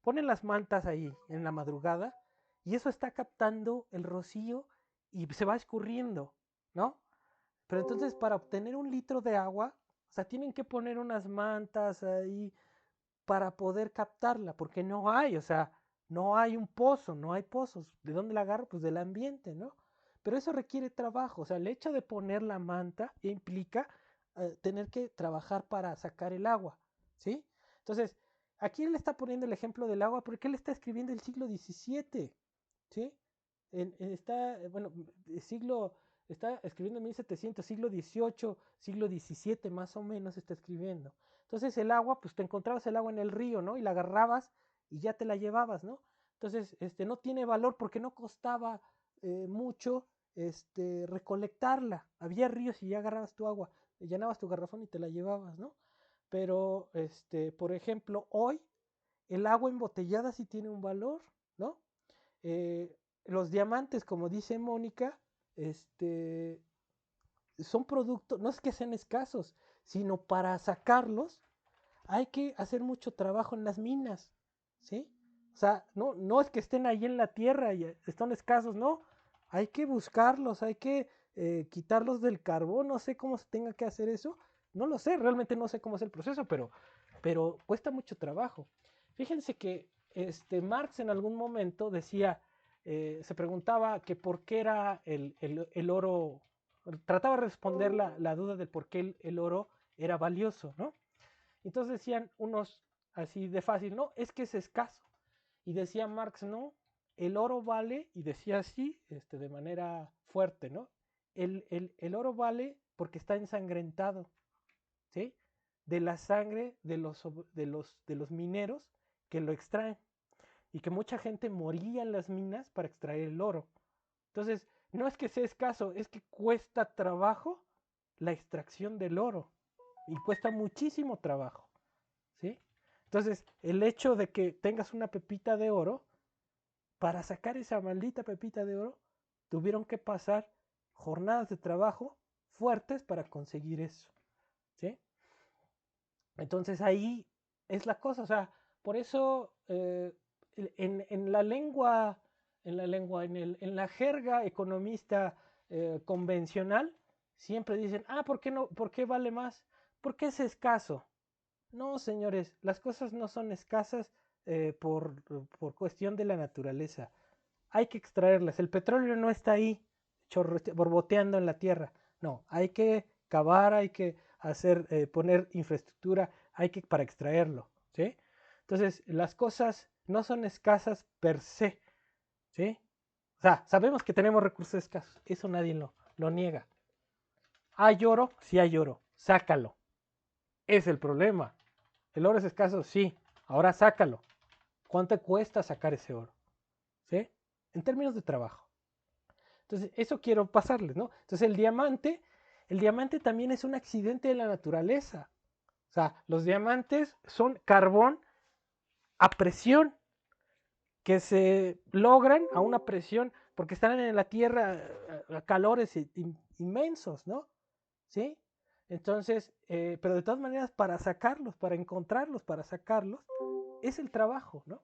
Speaker 1: Ponen las mantas ahí en la madrugada y eso está captando el rocío y se va escurriendo, ¿no? Pero entonces para obtener un litro de agua, o sea, tienen que poner unas mantas ahí para poder captarla, porque no hay, o sea, no hay un pozo, no hay pozos. ¿De dónde la agarro? Pues del ambiente, ¿no? Pero eso requiere trabajo, o sea, el hecho de poner la manta implica tener que trabajar para sacar el agua, ¿sí? Entonces, aquí él está poniendo el ejemplo del agua porque él está escribiendo el siglo XVII, ¿sí? Bueno, está escribiendo en 1700, siglo XVIII, siglo XVII más o menos está escribiendo. Entonces el agua, pues te encontrabas el agua en el río, ¿no? Y la agarrabas y ya te la llevabas, ¿no? Entonces, no tiene valor porque no costaba mucho recolectarla. Había ríos y ya agarrabas tu agua, llenabas tu garrafón y te la llevabas, ¿no? Pero, por ejemplo, hoy el agua embotellada sí tiene un valor, ¿no? Los diamantes, como dice Mónica, son productos, no es que sean escasos, sino para sacarlos hay que hacer mucho trabajo en las minas, ¿sí? O sea, no es que estén ahí en la tierra y están escasos, no. Hay que buscarlos, hay que quitarlos del carbón, no sé cómo se tenga que hacer eso, no lo sé, realmente no sé cómo es el proceso, pero cuesta mucho trabajo. Fíjense que Marx en algún momento decía, se preguntaba que por qué era el oro, trataba de responder la duda de por qué el oro era valioso, ¿no? Entonces decían unos así de fácil, no, es que es escaso. Y decía Marx, no, el oro vale, y decía así, de manera fuerte, ¿no? El oro vale porque está ensangrentado, ¿sí? De la sangre de los mineros que lo extraen. Y que mucha gente moría en las minas para extraer el oro. Entonces, no es que sea escaso, es que cuesta trabajo la extracción del oro. Y cuesta muchísimo trabajo, ¿sí? Entonces, el hecho de que tengas una pepita de oro, para sacar esa maldita pepita de oro, tuvieron que pasar jornadas de trabajo fuertes para conseguir eso. ¿sí? Entonces ahí es la cosa, o sea, por eso en la lengua, en la jerga economista convencional, siempre dicen, ¿por qué no? ¿Por qué vale más? Porque es escaso. No, señores, las cosas no son escasas por cuestión de la naturaleza. Hay que extraerlas. El petróleo no está ahí borboteando en la tierra. No, hay que cavar, hay que poner infraestructura, para extraerlo, ¿sí? Entonces, las cosas no son escasas per se, ¿sí? O sea, sabemos que tenemos recursos escasos, eso nadie lo niega. ¿Hay oro? Sí hay oro, sácalo. Es el problema. ¿El oro es escaso? Sí, ahora sácalo. ¿Cuánto cuesta sacar ese oro? ¿Sí? En términos de trabajo. Entonces, eso quiero pasarles, ¿no? Entonces, el diamante también es un accidente de la naturaleza. O sea, los diamantes son carbón a presión, que se logran a una presión, porque están en la Tierra a calores inmensos, ¿no? ¿Sí? Entonces, pero de todas maneras, para sacarlos, para encontrarlos, para sacarlos, es el trabajo, ¿no?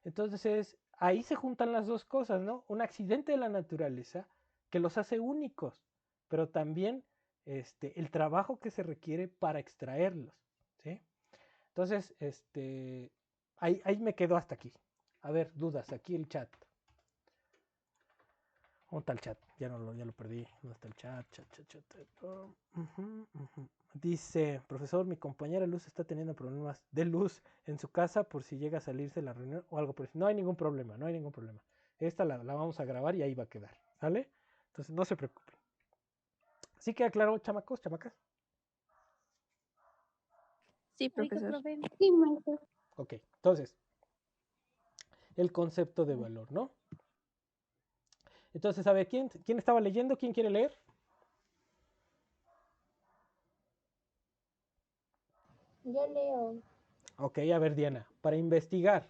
Speaker 1: Entonces, ahí se juntan las dos cosas, ¿no? Un accidente de la naturaleza que los hace únicos, pero también el trabajo que se requiere para extraerlos, ¿sí? Entonces, ahí me quedo hasta aquí. A ver, dudas, aquí el chat. ¿Dónde está el chat? Ya lo perdí. ¿Dónde está el chat? Chat. Dice, profesor, mi compañera Luz está teniendo problemas de luz en su casa por si llega a salirse la reunión o algo por eso. No hay ningún problema. Esta la vamos a grabar y ahí va a quedar, ¿sale? Entonces no se preocupen. ¿Sí queda claro, chamacos, chamacas?
Speaker 2: Sí, profesor.
Speaker 7: Sí, maestro.
Speaker 1: Ok, entonces, el concepto de valor, ¿no? Entonces, a ver, ¿quién estaba leyendo? ¿Quién quiere leer?
Speaker 7: Yo leo.
Speaker 1: Ok, a ver, Diana, para investigar.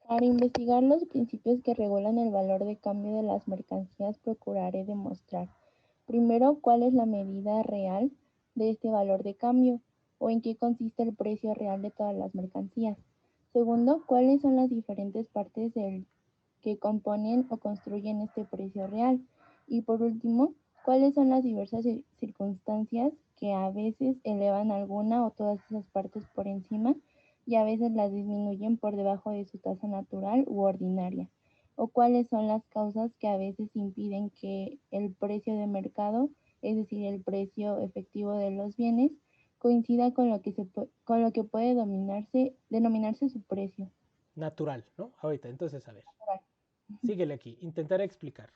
Speaker 9: Para investigar los principios que regulan el valor de cambio de las mercancías, procuraré demostrar, primero, cuál es la medida real de este valor de cambio o en qué consiste el precio real de todas las mercancías. Segundo, cuáles son las diferentes partes que componen o construyen este precio real. Y por último, cuáles son las diversas circunstancias que a veces elevan alguna o todas esas partes por encima y a veces las disminuyen por debajo de su tasa natural u ordinaria, o cuáles son las causas que a veces impiden que el precio de mercado, es decir, el precio efectivo de los bienes, coincida con lo que puede denominarse su precio.
Speaker 1: Natural, ¿no? Ahorita, entonces, a ver. Síguele aquí, intentaré explicar.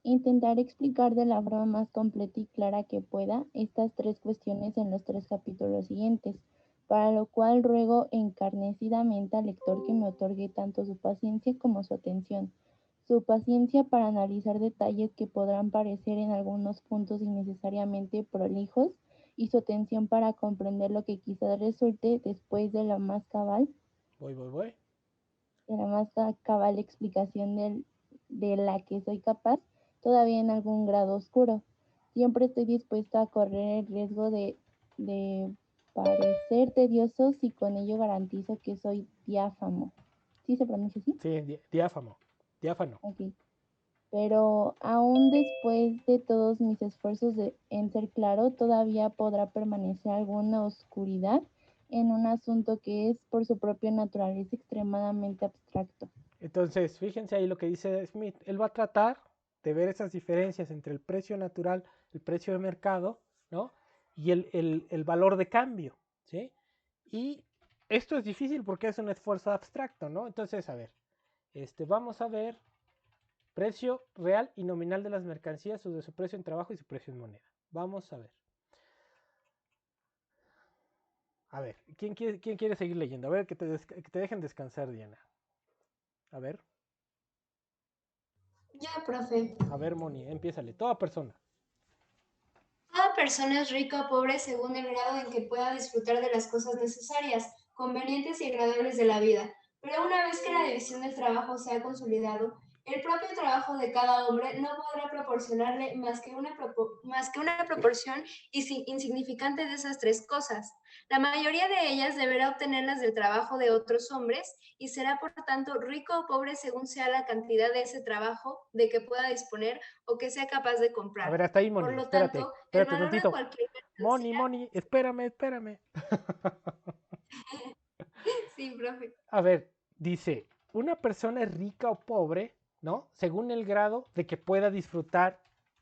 Speaker 9: Intentaré explicar de la forma más completa y clara que pueda estas tres cuestiones en los 3 capítulos siguientes, para lo cual ruego encarecidamente al lector que me otorgue tanto su paciencia como su atención. Su paciencia para analizar detalles que podrán parecer en algunos puntos innecesariamente prolijos y su atención para comprender lo que quizás resulte después de la más cabal.
Speaker 1: Voy.
Speaker 9: De la más cabal explicación de la que soy capaz, todavía en algún grado oscuro. Siempre estoy dispuesta a correr el riesgo de parecer tedioso si con ello garantizo que soy diáfano. ¿Sí se pronuncia así?
Speaker 1: Sí, diáfano.
Speaker 9: Ok. Pero aún después de todos mis esfuerzos en ser claro, todavía podrá permanecer alguna oscuridad en un asunto que es por su propia naturaleza extremadamente abstracto.
Speaker 1: Entonces, fíjense ahí lo que dice Smith. Él va a tratar de ver esas diferencias entre el precio natural, el precio de mercado, ¿no? Y el valor de cambio, ¿sí? Y esto es difícil porque es un esfuerzo abstracto, ¿no? Entonces, a ver, vamos a ver precio real y nominal de las mercancías, o de su precio en trabajo y su precio en moneda. Vamos a ver. A ver, ¿quién quiere seguir leyendo? A ver, que te dejen descansar, Diana. A ver.
Speaker 10: Ya, profe.
Speaker 1: A ver, Moni, empiézale. Toda persona.
Speaker 10: Toda persona es rica o pobre según el grado en que pueda disfrutar de las cosas necesarias, convenientes y agradables de la vida. Pero una vez que la división del trabajo se ha consolidado, El propio trabajo de cada hombre no podrá proporcionarle más que una proporción insignificante de esas tres cosas. La mayoría de ellas deberá obtenerlas del trabajo de otros hombres y será por tanto rico o pobre según sea la cantidad de ese trabajo de que pueda disponer o que sea capaz de
Speaker 1: A
Speaker 10: comprar.
Speaker 1: ver, hasta ahí,
Speaker 10: Por
Speaker 1: Moni,
Speaker 10: lo
Speaker 1: espérate,
Speaker 10: tanto, el
Speaker 1: espérate
Speaker 10: valor de
Speaker 1: tantito.
Speaker 10: cualquier
Speaker 1: Moni,
Speaker 10: mercancía...
Speaker 1: espérame.
Speaker 10: Sí, profe.
Speaker 1: A ver, dice, una persona es rica o pobre, ¿no? Según el grado de que pueda disfrutar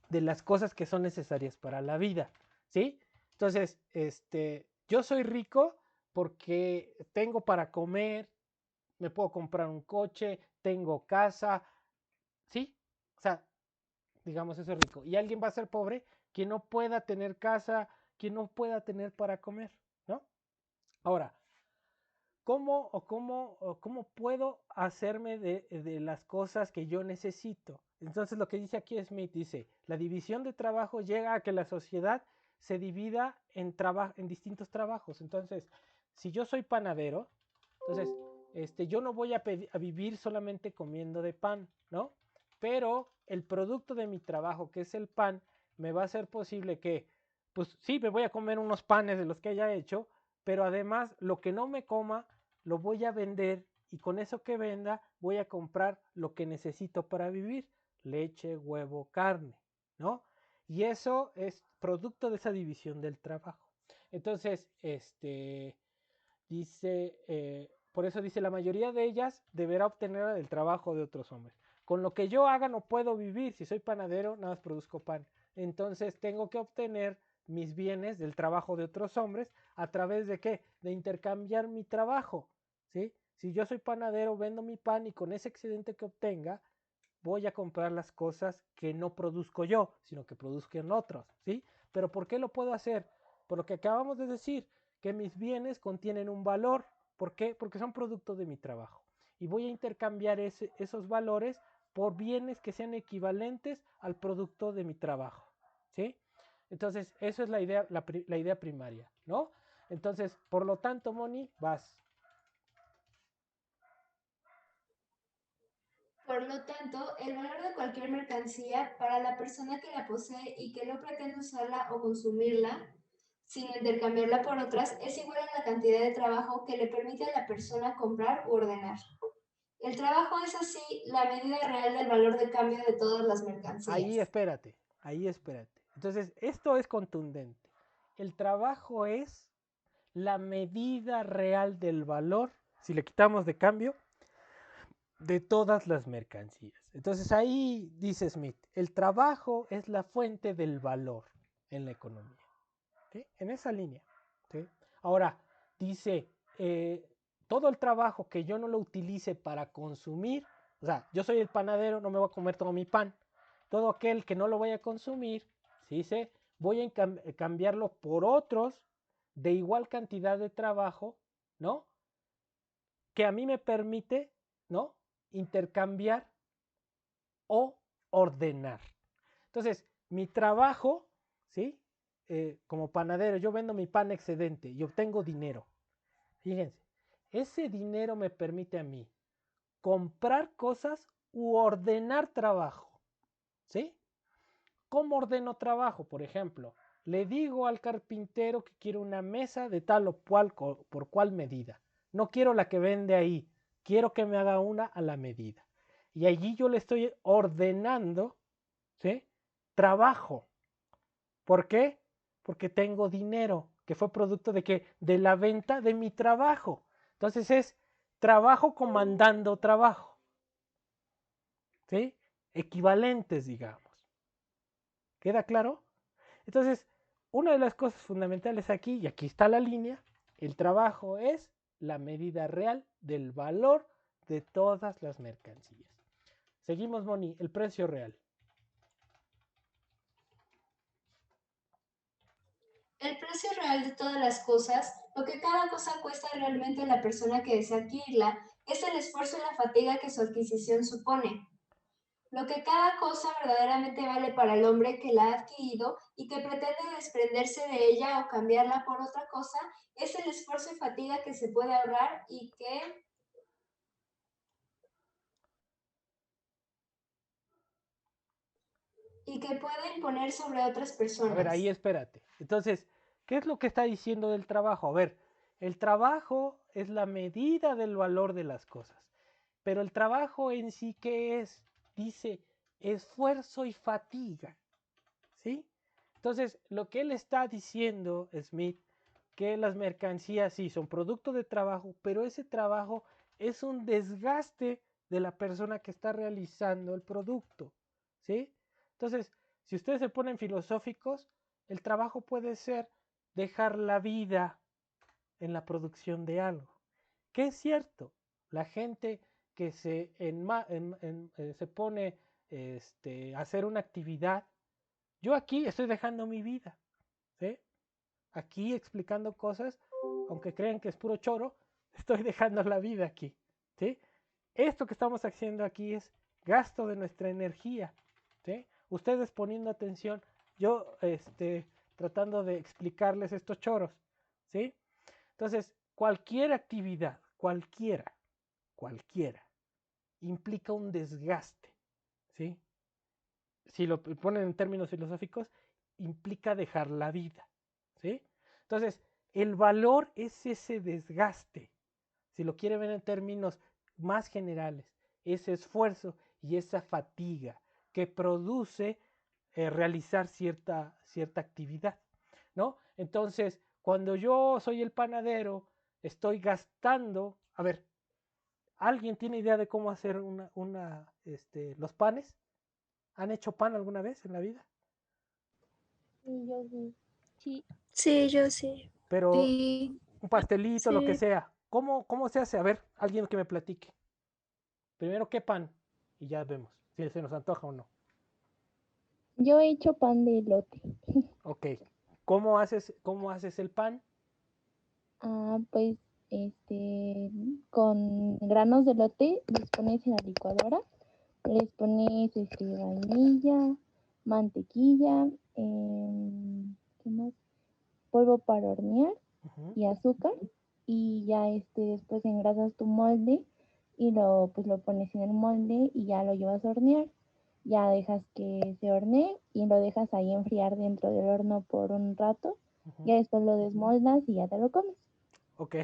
Speaker 1: de las cosas que son necesarias para la vida, ¿sí? Entonces, yo soy rico porque tengo para comer, me puedo comprar un coche, tengo casa, ¿sí? O sea, digamos, eso es rico. Y alguien va a ser pobre que no pueda tener casa, que no pueda tener para comer, ¿no? Ahora, ¿cómo puedo hacerme de las cosas que yo necesito? Entonces lo que dice aquí Smith dice, la división de trabajo llega a que la sociedad se divida en distintos trabajos. Entonces, si yo soy panadero, entonces yo no voy a vivir solamente comiendo de pan, ¿no? Pero el producto de mi trabajo, que es el pan, me va a hacer posible que, pues sí, me voy a comer unos panes de los que haya hecho, pero además lo que no me coma lo voy a vender y con eso que venda voy a comprar lo que necesito para vivir, leche, huevo, carne, ¿no? Y eso es producto de esa división del trabajo. Entonces, por eso dice, la mayoría de ellas deberá obtener del trabajo de otros hombres. Con lo que yo haga no puedo vivir. Si soy panadero, nada más produzco pan. Entonces tengo que obtener mis bienes del trabajo de otros hombres a través de ¿qué? De intercambiar mi trabajo, ¿sí? Si yo soy panadero, vendo mi pan y con ese excedente que obtenga voy a comprar las cosas que no produzco yo, sino que produzcan otros, ¿sí? Pero ¿por qué lo puedo hacer? Por lo que acabamos de decir, que mis bienes contienen un valor. ¿Por qué? Porque son producto de mi trabajo. Y voy a intercambiar esos valores por bienes que sean equivalentes al producto de mi trabajo, ¿sí? Entonces, eso es la idea primaria, ¿no? Entonces, por lo tanto, Moni, vas.
Speaker 10: Por lo tanto, el valor de cualquier mercancía para la persona que la posee y que no pretende usarla o consumirla, sin intercambiarla por otras, es igual a la cantidad de trabajo que le permite a la persona comprar u ordenar. El trabajo es así la medida real del valor de cambio de todas las
Speaker 1: Ahí
Speaker 10: mercancías.
Speaker 1: espérate. Entonces, esto es contundente. El trabajo es la medida real del valor, si le quitamos de cambio, de todas las mercancías. Entonces ahí dice Smith, el trabajo es la fuente del valor en la economía. ¿Sí? En esa línea. ¿Sí? Ahora, dice, todo el trabajo que yo no lo utilice para consumir, o sea, yo soy el panadero, no me voy a comer todo mi pan. Todo aquel que no lo vaya a consumir, ¿sí? Dice, voy a cambiarlo por otros de igual cantidad de trabajo, ¿no? Que a mí me permite, ¿no? Intercambiar o ordenar. Entonces, mi trabajo, ¿sí? Como panadero, yo vendo mi pan excedente y obtengo dinero. Fíjense, ese dinero me permite a mí comprar cosas u ordenar trabajo, ¿sí? ¿Cómo ordeno trabajo? Por ejemplo, le digo al carpintero que quiero una mesa de tal o cual por cual medida. No quiero la que vende ahí, quiero que me haga una a la medida. Y allí yo le estoy ordenando, ¿sí? Trabajo. ¿Por qué? Porque tengo dinero, que fue producto de que de la venta de mi trabajo. Entonces es trabajo comandando trabajo. ¿Sí? Equivalentes, digamos. ¿Queda claro? Entonces, una de las cosas fundamentales aquí, y aquí está la línea, el trabajo es la medida real del valor de todas las mercancías. Seguimos, Moni, el precio real.
Speaker 10: El precio real de todas las cosas, lo que cada cosa cuesta realmente a la persona que desea adquirirla, es el esfuerzo y la fatiga que su adquisición supone. Lo que cada cosa verdaderamente vale para el hombre que la ha adquirido y que pretende desprenderse de ella o cambiarla por otra cosa, es el esfuerzo y fatiga que se puede ahorrar y que y que puede imponer sobre otras personas.
Speaker 1: A ver, ahí espérate. Entonces, ¿qué es lo que está diciendo del trabajo? A ver, el trabajo es la medida del valor de las cosas. Pero el trabajo en sí, ¿qué es? Dice esfuerzo y fatiga. ¿Sí? Entonces, lo que él está diciendo, Smith, que las mercancías sí son producto de trabajo, pero ese trabajo es un desgaste de la persona que está realizando el producto. ¿Sí? Entonces, si ustedes se ponen filosóficos, el trabajo puede ser dejar la vida en la producción de algo. Que es cierto, la gente que se pone a hacer una actividad, yo aquí estoy dejando mi vida, ¿sí? Aquí explicando cosas, aunque crean que es puro choro, estoy dejando la vida aquí, ¿sí? Esto que estamos haciendo aquí es gasto de nuestra energía, ¿sí? Ustedes poniendo atención, yo tratando de explicarles estos choros, ¿sí? Entonces, cualquier actividad, cualquiera, implica un desgaste, ¿sí? Si lo ponen en términos filosóficos, implica dejar la vida, ¿sí? Entonces, el valor es ese desgaste. Si lo quiere ver en términos más generales, ese esfuerzo y esa fatiga que produce realizar cierta actividad, ¿no? Entonces, cuando yo soy el panadero, estoy gastando, a ver, ¿alguien tiene idea de cómo hacer los panes? ¿Han hecho pan alguna vez en la vida?
Speaker 9: Sí, yo sí.
Speaker 2: Sí. Sí, yo sí.
Speaker 1: Pero
Speaker 5: Sí,
Speaker 1: un pastelito, lo que
Speaker 2: Sí.
Speaker 1: sea. ¿Cómo se hace? A ver, alguien que me platique. Primero, ¿qué pan? Y ya vemos si se nos antoja o no.
Speaker 9: Yo he hecho pan de elote.
Speaker 1: Ok. ¿Cómo haces el pan?
Speaker 9: Pues, con granos de elote los pones en la licuadora, les pones vainilla, mantequilla, ¿qué más? Polvo para hornear y azúcar, y ya después engrasas tu molde y lo pones en el molde y ya lo llevas a hornear. Ya dejas que se hornee y lo dejas ahí enfriar dentro del horno por un rato. Ya después lo desmoldas y ya te lo comes.
Speaker 1: Ok.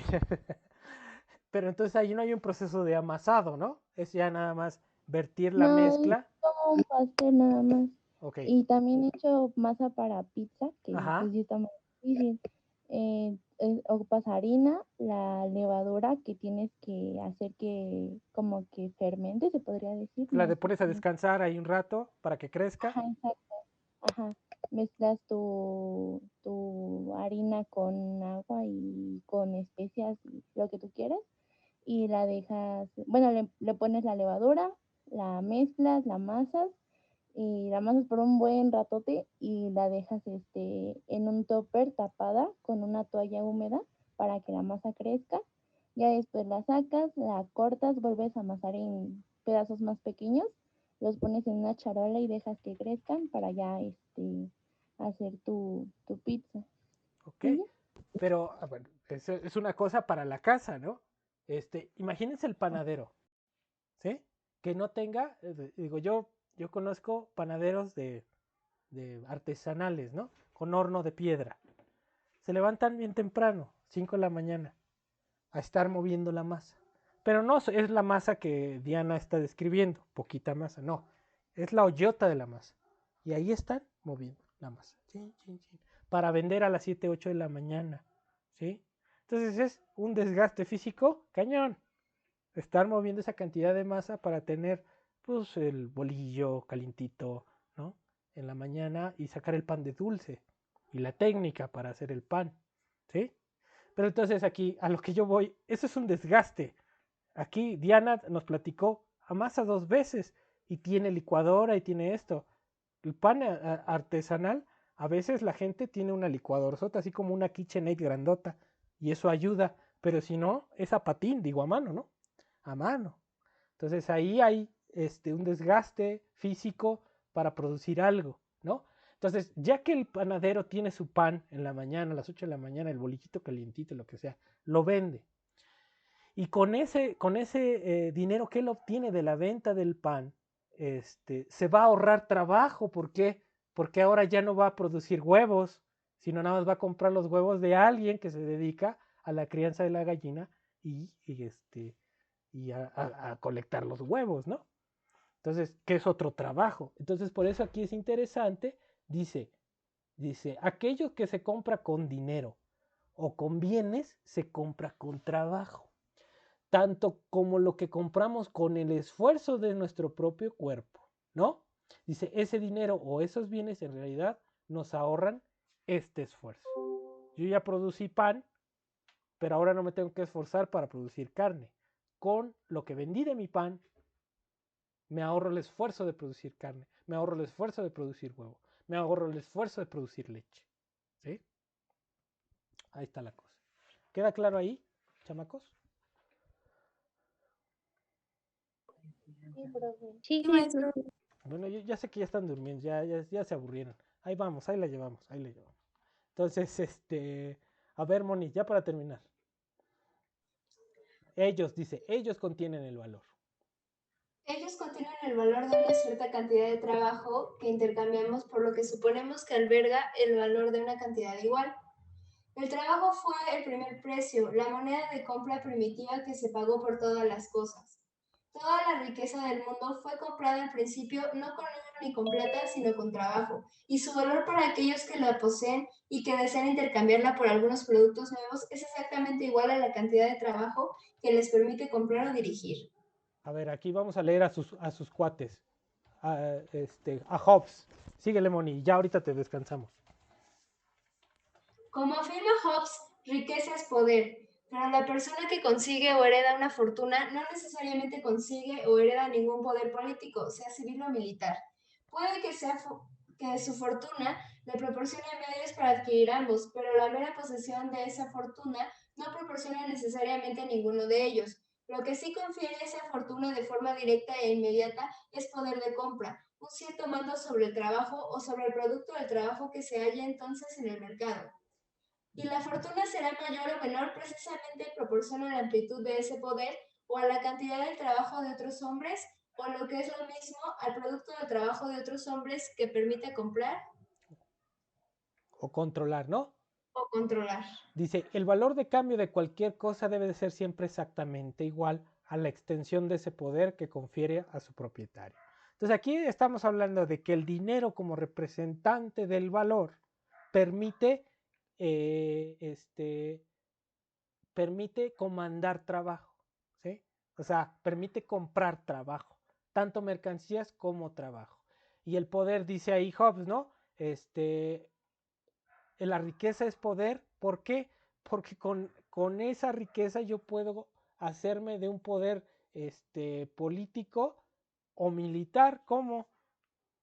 Speaker 1: Pero entonces ahí no hay un proceso de amasado, ¿no? Es ya nada más vertir la
Speaker 9: No, es
Speaker 1: mezcla.
Speaker 9: como un pastel nada más.
Speaker 1: Ok.
Speaker 9: Y también he hecho masa para pizza, que
Speaker 1: Ajá.
Speaker 9: pues sí está más difícil. Ocupas harina, la levadura que tienes que hacer que como que fermente, se podría decir.
Speaker 1: La
Speaker 9: No
Speaker 1: de
Speaker 9: sé
Speaker 1: pones a
Speaker 9: cómo.
Speaker 1: descansar ahí un rato para que crezca.
Speaker 9: Ajá, exacto. Ajá. Mezclas tu harina con agua y con especias y lo que tú quieras. Y la dejas, bueno, le pones la levadura, la mezclas, la amasas y la amasas por un buen ratote y la dejas en un topper tapada con una toalla húmeda para que la masa crezca. Ya después la sacas, la cortas, vuelves a amasar en pedazos más pequeños, los pones en una charola y dejas que crezcan para ya hacer tu pizza.
Speaker 1: Ok. Pero, a ver, es una cosa para la casa, ¿no? Imagínense el panadero, ¿sí? Que no tenga, digo, yo conozco panaderos de artesanales, ¿no? Con horno de piedra. Se levantan bien temprano, 5 de la mañana, a estar moviendo la masa. Pero no es la masa que Diana está describiendo, poquita masa, no. Es la hoyota de la masa. Y ahí están moviendo la masa. Chin, chin, chin, para vender a las 7, 8 de la mañana. ¿Sí? Entonces es un desgaste físico cañón. Estar moviendo esa cantidad de masa para tener pues el bolillo calientito, ¿no? En la mañana y sacar el pan de dulce y la técnica para hacer el pan, ¿sí? Pero entonces aquí a lo que yo voy, eso es un desgaste. Aquí Diana nos platicó, amasa 2 veces y tiene licuadora y tiene esto. El pan artesanal, a veces la gente tiene una licuadorzota, así como una KitchenAid grandota, y eso ayuda, pero si no, es a patín, digo a mano, ¿no? A mano. Entonces ahí hay un desgaste físico para producir algo, ¿no? Entonces, ya que el panadero tiene su pan en la mañana, a las 8 de la mañana, el bolillito calientito, lo que sea, lo vende. Y con ese dinero que él obtiene de la venta del pan, se va a ahorrar trabajo. ¿Por qué? Porque ahora ya no va a producir huevos, sino nada más va a comprar los huevos de alguien que se dedica a la crianza de la gallina y a colectar los huevos, ¿no? Entonces, ¿qué es otro trabajo? Entonces, por eso aquí es interesante, dice, aquello que se compra con dinero o con bienes, se compra con trabajo. Tanto como lo que compramos con el esfuerzo de nuestro propio cuerpo, ¿no? Dice, ese dinero o esos bienes en realidad nos ahorran este esfuerzo. Yo ya producí pan, pero ahora no me tengo que esforzar para producir carne. Con lo que vendí de mi pan, me ahorro el esfuerzo de producir carne, me ahorro el esfuerzo de producir huevo, me ahorro el esfuerzo de producir leche. ¿Sí? Ahí está la cosa. ¿Queda claro ahí, chamacos?
Speaker 7: Sí,
Speaker 5: maestro.
Speaker 1: Bueno, yo ya sé que ya están durmiendo, ya se aburrieron. Ahí vamos, ahí la llevamos. Entonces, a ver, Moni, ya para terminar. Ellos contienen el valor.
Speaker 10: Ellos contienen el valor de una cierta cantidad de trabajo que intercambiamos, por lo que suponemos que alberga el valor de una cantidad igual. El trabajo fue el primer precio, la moneda de compra primitiva que se pagó por todas las cosas. Toda la riqueza del mundo fue comprada al principio no con oro ni con plata, sino con trabajo, y su valor para aquellos que la poseen y que desean intercambiarla por algunos productos nuevos es exactamente igual a la cantidad de trabajo que les permite comprar o dirigir.
Speaker 1: A ver, aquí vamos a leer a sus cuates. A Hobbes. Síguele, Moni, ya ahorita te descansamos.
Speaker 10: Como afirma Hobbes, riqueza es poder, pero la persona que consigue o hereda una fortuna no necesariamente consigue o hereda ningún poder político, sea civil o militar. Puede que su fortuna le proporcione medios para adquirir ambos, pero la mera posesión de esa fortuna no proporciona necesariamente ninguno de ellos. Lo que sí confiere esa fortuna de forma directa e inmediata es poder de compra, un cierto mando sobre el trabajo o sobre el producto del trabajo que se halla entonces en el mercado. Y la fortuna será mayor o menor precisamente en proporción a la amplitud de ese poder o a la cantidad del trabajo de otros hombres, o lo que es lo mismo, al producto del trabajo de otros hombres que permite comprar
Speaker 1: O controlar, ¿no?
Speaker 10: o controlar.
Speaker 1: Dice, el valor de cambio de cualquier cosa debe de ser siempre exactamente igual a la extensión de ese poder que confiere a su propietario. Entonces aquí estamos hablando de que el dinero como representante del valor permite, permite comandar trabajo, ¿sí? O sea, permite comprar trabajo, tanto mercancías como trabajo. Y el poder, dice ahí Hobbes, ¿no? La riqueza es poder. ¿Por qué? Porque con esa riqueza yo puedo hacerme de un poder político o militar. ¿Cómo?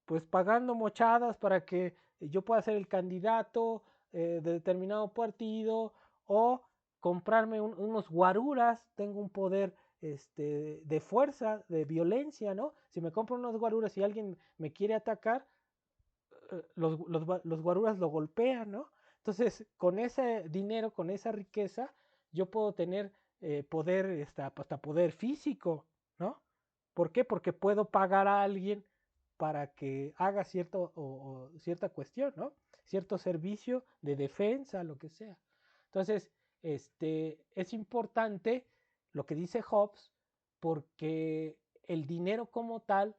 Speaker 1: Pues pagando mochadas para que yo pueda ser el candidato de determinado partido, o comprarme unos guaruras. Tengo un poder de fuerza, de violencia, ¿no? Si me compro unos guaruras y alguien me quiere atacar, los guaruras lo golpean, ¿no? Entonces, con ese dinero, con esa riqueza, yo puedo tener poder, hasta poder físico, ¿no? ¿Por qué? Porque puedo pagar a alguien para que haga cierta cuestión, ¿no? Cierto servicio de defensa, lo que sea. Entonces, es importante lo que dice Hobbes, porque el dinero como tal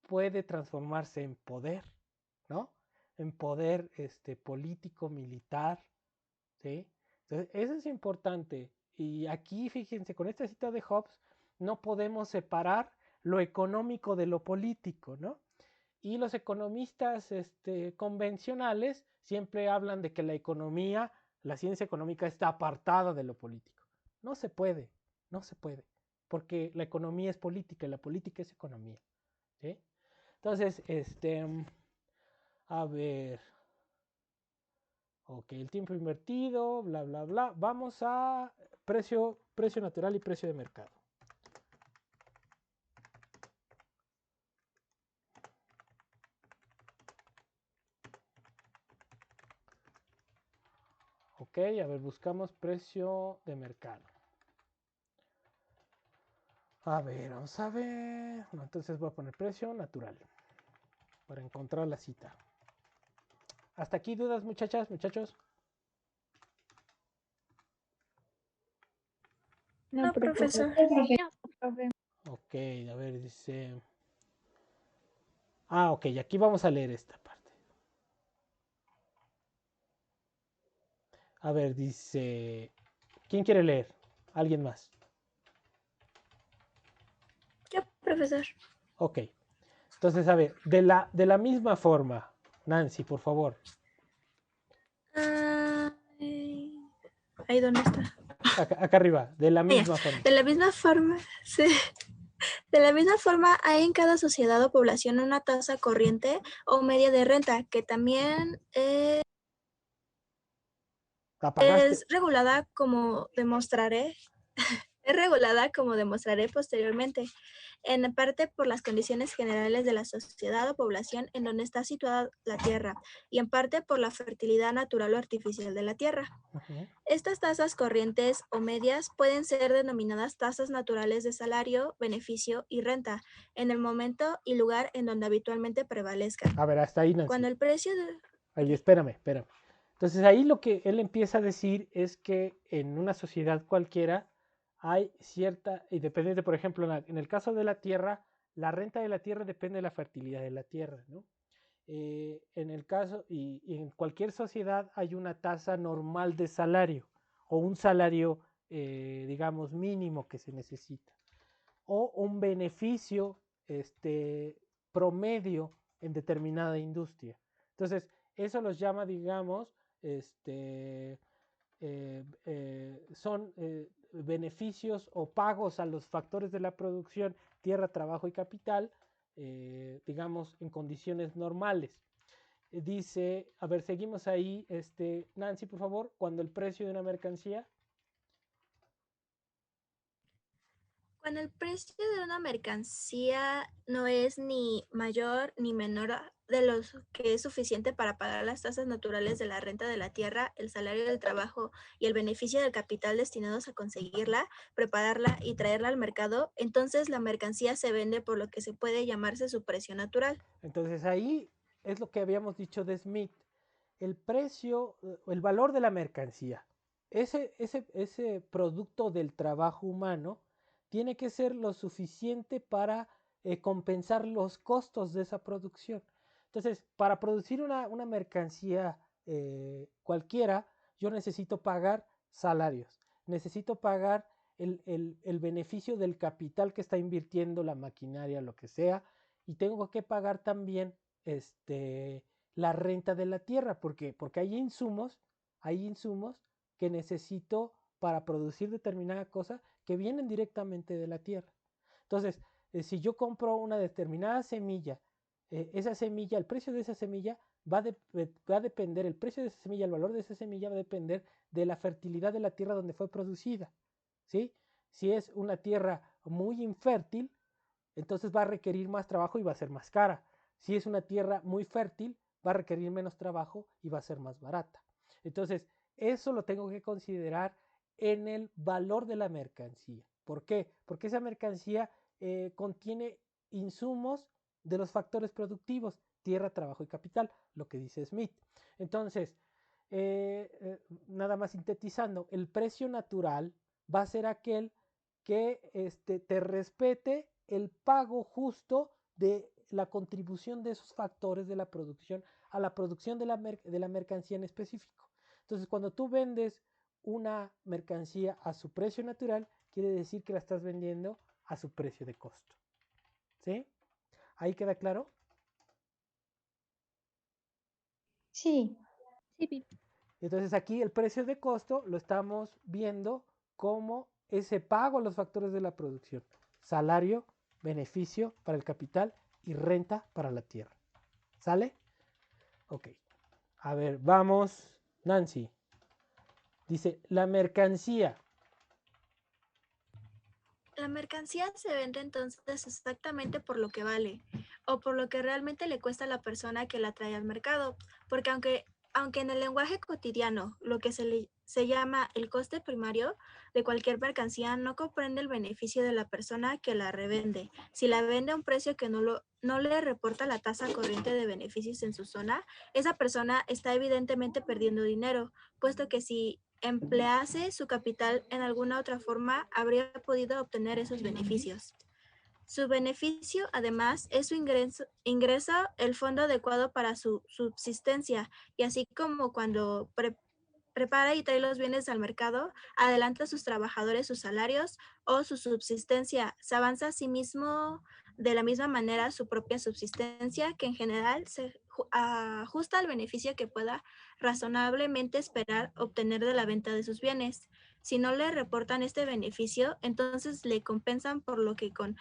Speaker 1: puede transformarse en poder, ¿no? En poder político, militar, ¿sí? Entonces, eso es importante. Y aquí, fíjense, con esta cita de Hobbes, no podemos separar lo económico de lo político, ¿no? Y los economistas convencionales siempre hablan de que la economía, la ciencia económica está apartada de lo político. No se puede, no se puede, porque la economía es política y la política es economía, ¿sí? Entonces, a ver, ok, el tiempo invertido, bla, bla, bla. Vamos a precio natural y precio de mercado. Ok, a ver, buscamos precio de mercado. A ver, vamos a ver. No, entonces voy a poner precio natural para encontrar la cita. ¿Hasta aquí dudas, muchachas, muchachos?
Speaker 5: No, profesor.
Speaker 1: Ok, a ver, dice... Ah, ok, aquí vamos a leer esta parte. A ver, dice... ¿Quién quiere leer? ¿Alguien más?
Speaker 5: Yo, profesor.
Speaker 1: Ok. Entonces, a ver, de la misma forma, Nancy, por favor.
Speaker 5: ¿Ahí dónde está?
Speaker 1: Acá arriba, de la misma forma.
Speaker 5: De la misma forma, sí. De la misma forma, hay en cada sociedad o población una tasa corriente o media de renta que también es regulada como demostraré. Es regulada, como demostraré posteriormente, en parte por las condiciones generales de la sociedad o población en donde está situada la tierra y en parte por la fertilidad natural o artificial de la tierra. Estas tasas corrientes o medias pueden ser denominadas tasas naturales de salario, beneficio y renta en el momento y lugar en donde habitualmente prevalezcan.
Speaker 1: A ver, hasta ahí, Nancy.
Speaker 5: Cuando el precio de...
Speaker 1: Ahí, espérame. Entonces ahí lo que él empieza a decir es que en una sociedad cualquiera hay cierta, y dependiente, por ejemplo, en el caso de la tierra, la renta de la tierra depende de la fertilidad de la tierra, ¿no? En el caso, y en cualquier sociedad hay una tasa normal de salario, o un salario, digamos, mínimo que se necesita, o un beneficio promedio en determinada industria. Entonces, eso los llama, digamos, son beneficios o pagos a los factores de la producción, tierra, trabajo y capital, digamos, en condiciones normales. Dice, a ver, seguimos ahí, Nancy, por favor, cuando el precio de una mercancía...
Speaker 5: Cuando el precio de una mercancía no es ni mayor ni menor de los que es suficiente para pagar las tasas naturales de la renta de la tierra, el salario del trabajo y el beneficio del capital destinados a conseguirla, prepararla y traerla al mercado, entonces la mercancía se vende por lo que se puede llamarse su precio natural.
Speaker 1: Entonces ahí es lo que habíamos dicho de Smith, el precio, el valor de la mercancía, ese producto del trabajo humano, tiene que ser lo suficiente para compensar los costos de esa producción. Entonces, para producir una mercancía cualquiera, yo necesito pagar salarios, necesito pagar el beneficio del capital que está invirtiendo la maquinaria, lo que sea, y tengo que pagar también la renta de la tierra, porque hay insumos que necesito para producir determinada cosa que vienen directamente de la tierra. Entonces, si yo compro una determinada semilla, esa semilla, el precio de esa semilla va a depender, el precio de esa semilla, el valor de esa semilla va a depender de la fertilidad de la tierra donde fue producida, ¿sí? Si es una tierra muy infértil, entonces va a requerir más trabajo y va a ser más cara. Si es una tierra muy fértil, va a requerir menos trabajo y va a ser más barata. Entonces, eso lo tengo que considerar en el valor de la mercancía. ¿Por qué? Porque esa mercancía contiene insumos de los factores productivos, tierra, trabajo y capital, lo que dice Smith. Entonces, nada más sintetizando, el precio natural va a ser aquel que te respete el pago justo de la contribución de esos factores de la producción a la producción de la mercancía en específico. Entonces, cuando tú vendes una mercancía a su precio natural, quiere decir que la estás vendiendo a su precio de costo. ¿Sí? ¿Ahí queda claro?
Speaker 5: Sí. Sí.
Speaker 1: Entonces aquí el precio de costo lo estamos viendo como ese pago a los factores de la producción. Salario, beneficio para el capital y renta para la tierra. ¿Sale? Ok. A ver, vamos. Nancy. Dice, la mercancía.
Speaker 5: La mercancía se vende entonces exactamente por lo que vale o por lo que realmente le cuesta a la persona que la trae al mercado, porque aunque Aunque en el lenguaje cotidiano lo que se llama el coste primario de cualquier mercancía no comprende el beneficio de la persona que la revende. Si la vende a un precio que no le reporta la tasa corriente de beneficios en su zona, esa persona está evidentemente perdiendo dinero, puesto que si emplease su capital en alguna otra forma, habría podido obtener esos beneficios. Su beneficio, además, es su ingreso, el fondo adecuado para su subsistencia, y así como cuando prepara y trae los bienes al mercado, adelanta a sus trabajadores sus salarios o su subsistencia, se avanza a sí mismo de la misma manera su propia subsistencia, que en general se ajusta al beneficio que pueda razonablemente esperar obtener de la venta de sus bienes. Si no le reportan este beneficio, entonces le compensan por lo que con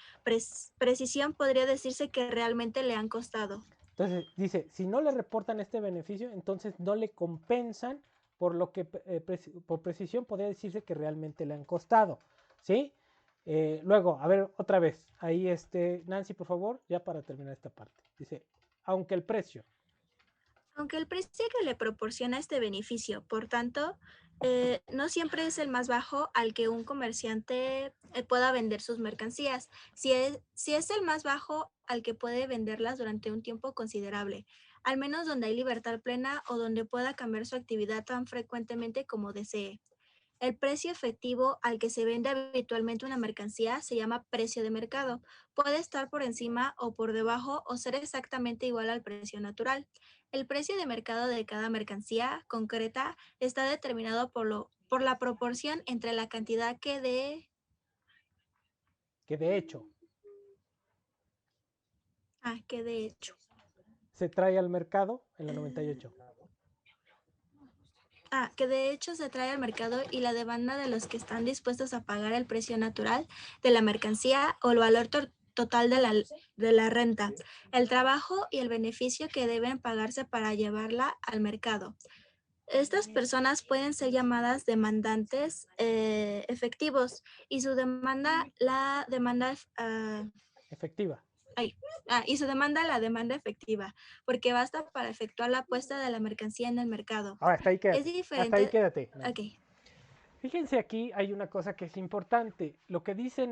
Speaker 5: precisión podría decirse que realmente le han costado.
Speaker 1: Entonces dice, si no le reportan este beneficio, entonces no le compensan por lo que por precisión podría decirse que realmente le han costado, ¿sí? Luego, a ver, otra vez, ahí Nancy, por favor, ya para terminar esta parte. Dice, aunque el precio
Speaker 5: que le proporciona este beneficio, por tanto, no siempre es el más bajo al que un comerciante pueda vender sus mercancías. Si es el más bajo al que puede venderlas durante un tiempo considerable, al menos donde hay libertad plena o donde pueda cambiar su actividad tan frecuentemente como desee. El precio efectivo al que se vende habitualmente una mercancía se llama precio de mercado. Puede estar por encima o por debajo o ser exactamente igual al precio natural. El precio de mercado de cada mercancía concreta está determinado por la proporción entre la cantidad que de
Speaker 1: hecho se trae al mercado en la 98.
Speaker 5: Que de hecho se trae al mercado y la demanda de los que están dispuestos a pagar el precio natural de la mercancía o el valor total de la renta, el trabajo y el beneficio que deben pagarse para llevarla al mercado. Estas personas pueden ser llamadas demandantes efectivos y su demanda, la demanda
Speaker 1: efectiva.
Speaker 5: Y su demanda la demanda efectiva, porque basta para efectuar la puesta de la mercancía en el mercado.
Speaker 1: Ahora, hasta ahí quédate.
Speaker 5: Es diferente.
Speaker 1: Hasta ahí quédate.
Speaker 5: Ok.
Speaker 1: Fíjense, aquí hay una cosa que es importante. Lo que dice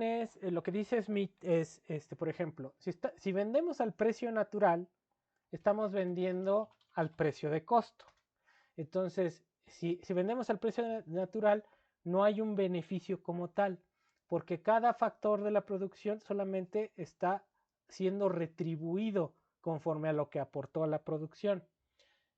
Speaker 1: Smith es, por ejemplo, si vendemos al precio natural, estamos vendiendo al precio de costo. Entonces, si vendemos al precio natural, no hay un beneficio como tal, porque cada factor de la producción solamente está siendo retribuido conforme a lo que aportó a la producción.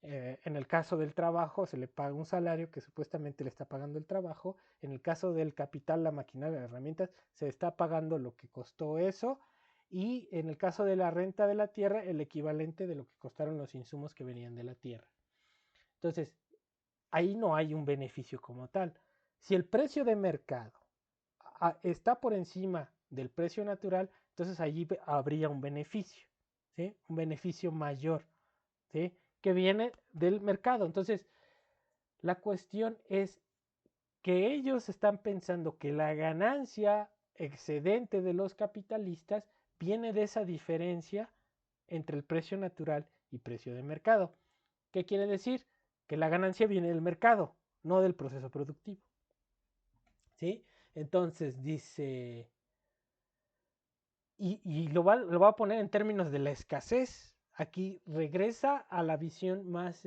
Speaker 1: En el caso del trabajo se le paga un salario que supuestamente le está pagando el trabajo. En el caso del capital, la maquinaria, las herramientas, se está pagando lo que costó eso. Y en el caso de la renta de la tierra, el equivalente de lo que costaron los insumos que venían de la tierra. Entonces, ahí no hay un beneficio como tal. Si el precio de mercado está por encima del precio natural, entonces allí habría un beneficio, ¿sí? Un beneficio mayor, ¿sí? Que viene del mercado. Entonces, la cuestión es que ellos están pensando que la ganancia excedente de los capitalistas viene de esa diferencia entre el precio natural y precio de mercado. ¿Qué quiere decir? Que la ganancia viene del mercado, no del proceso productivo. ¿Sí? Entonces dice, y lo va a poner en términos de la escasez. Aquí regresa a la visión más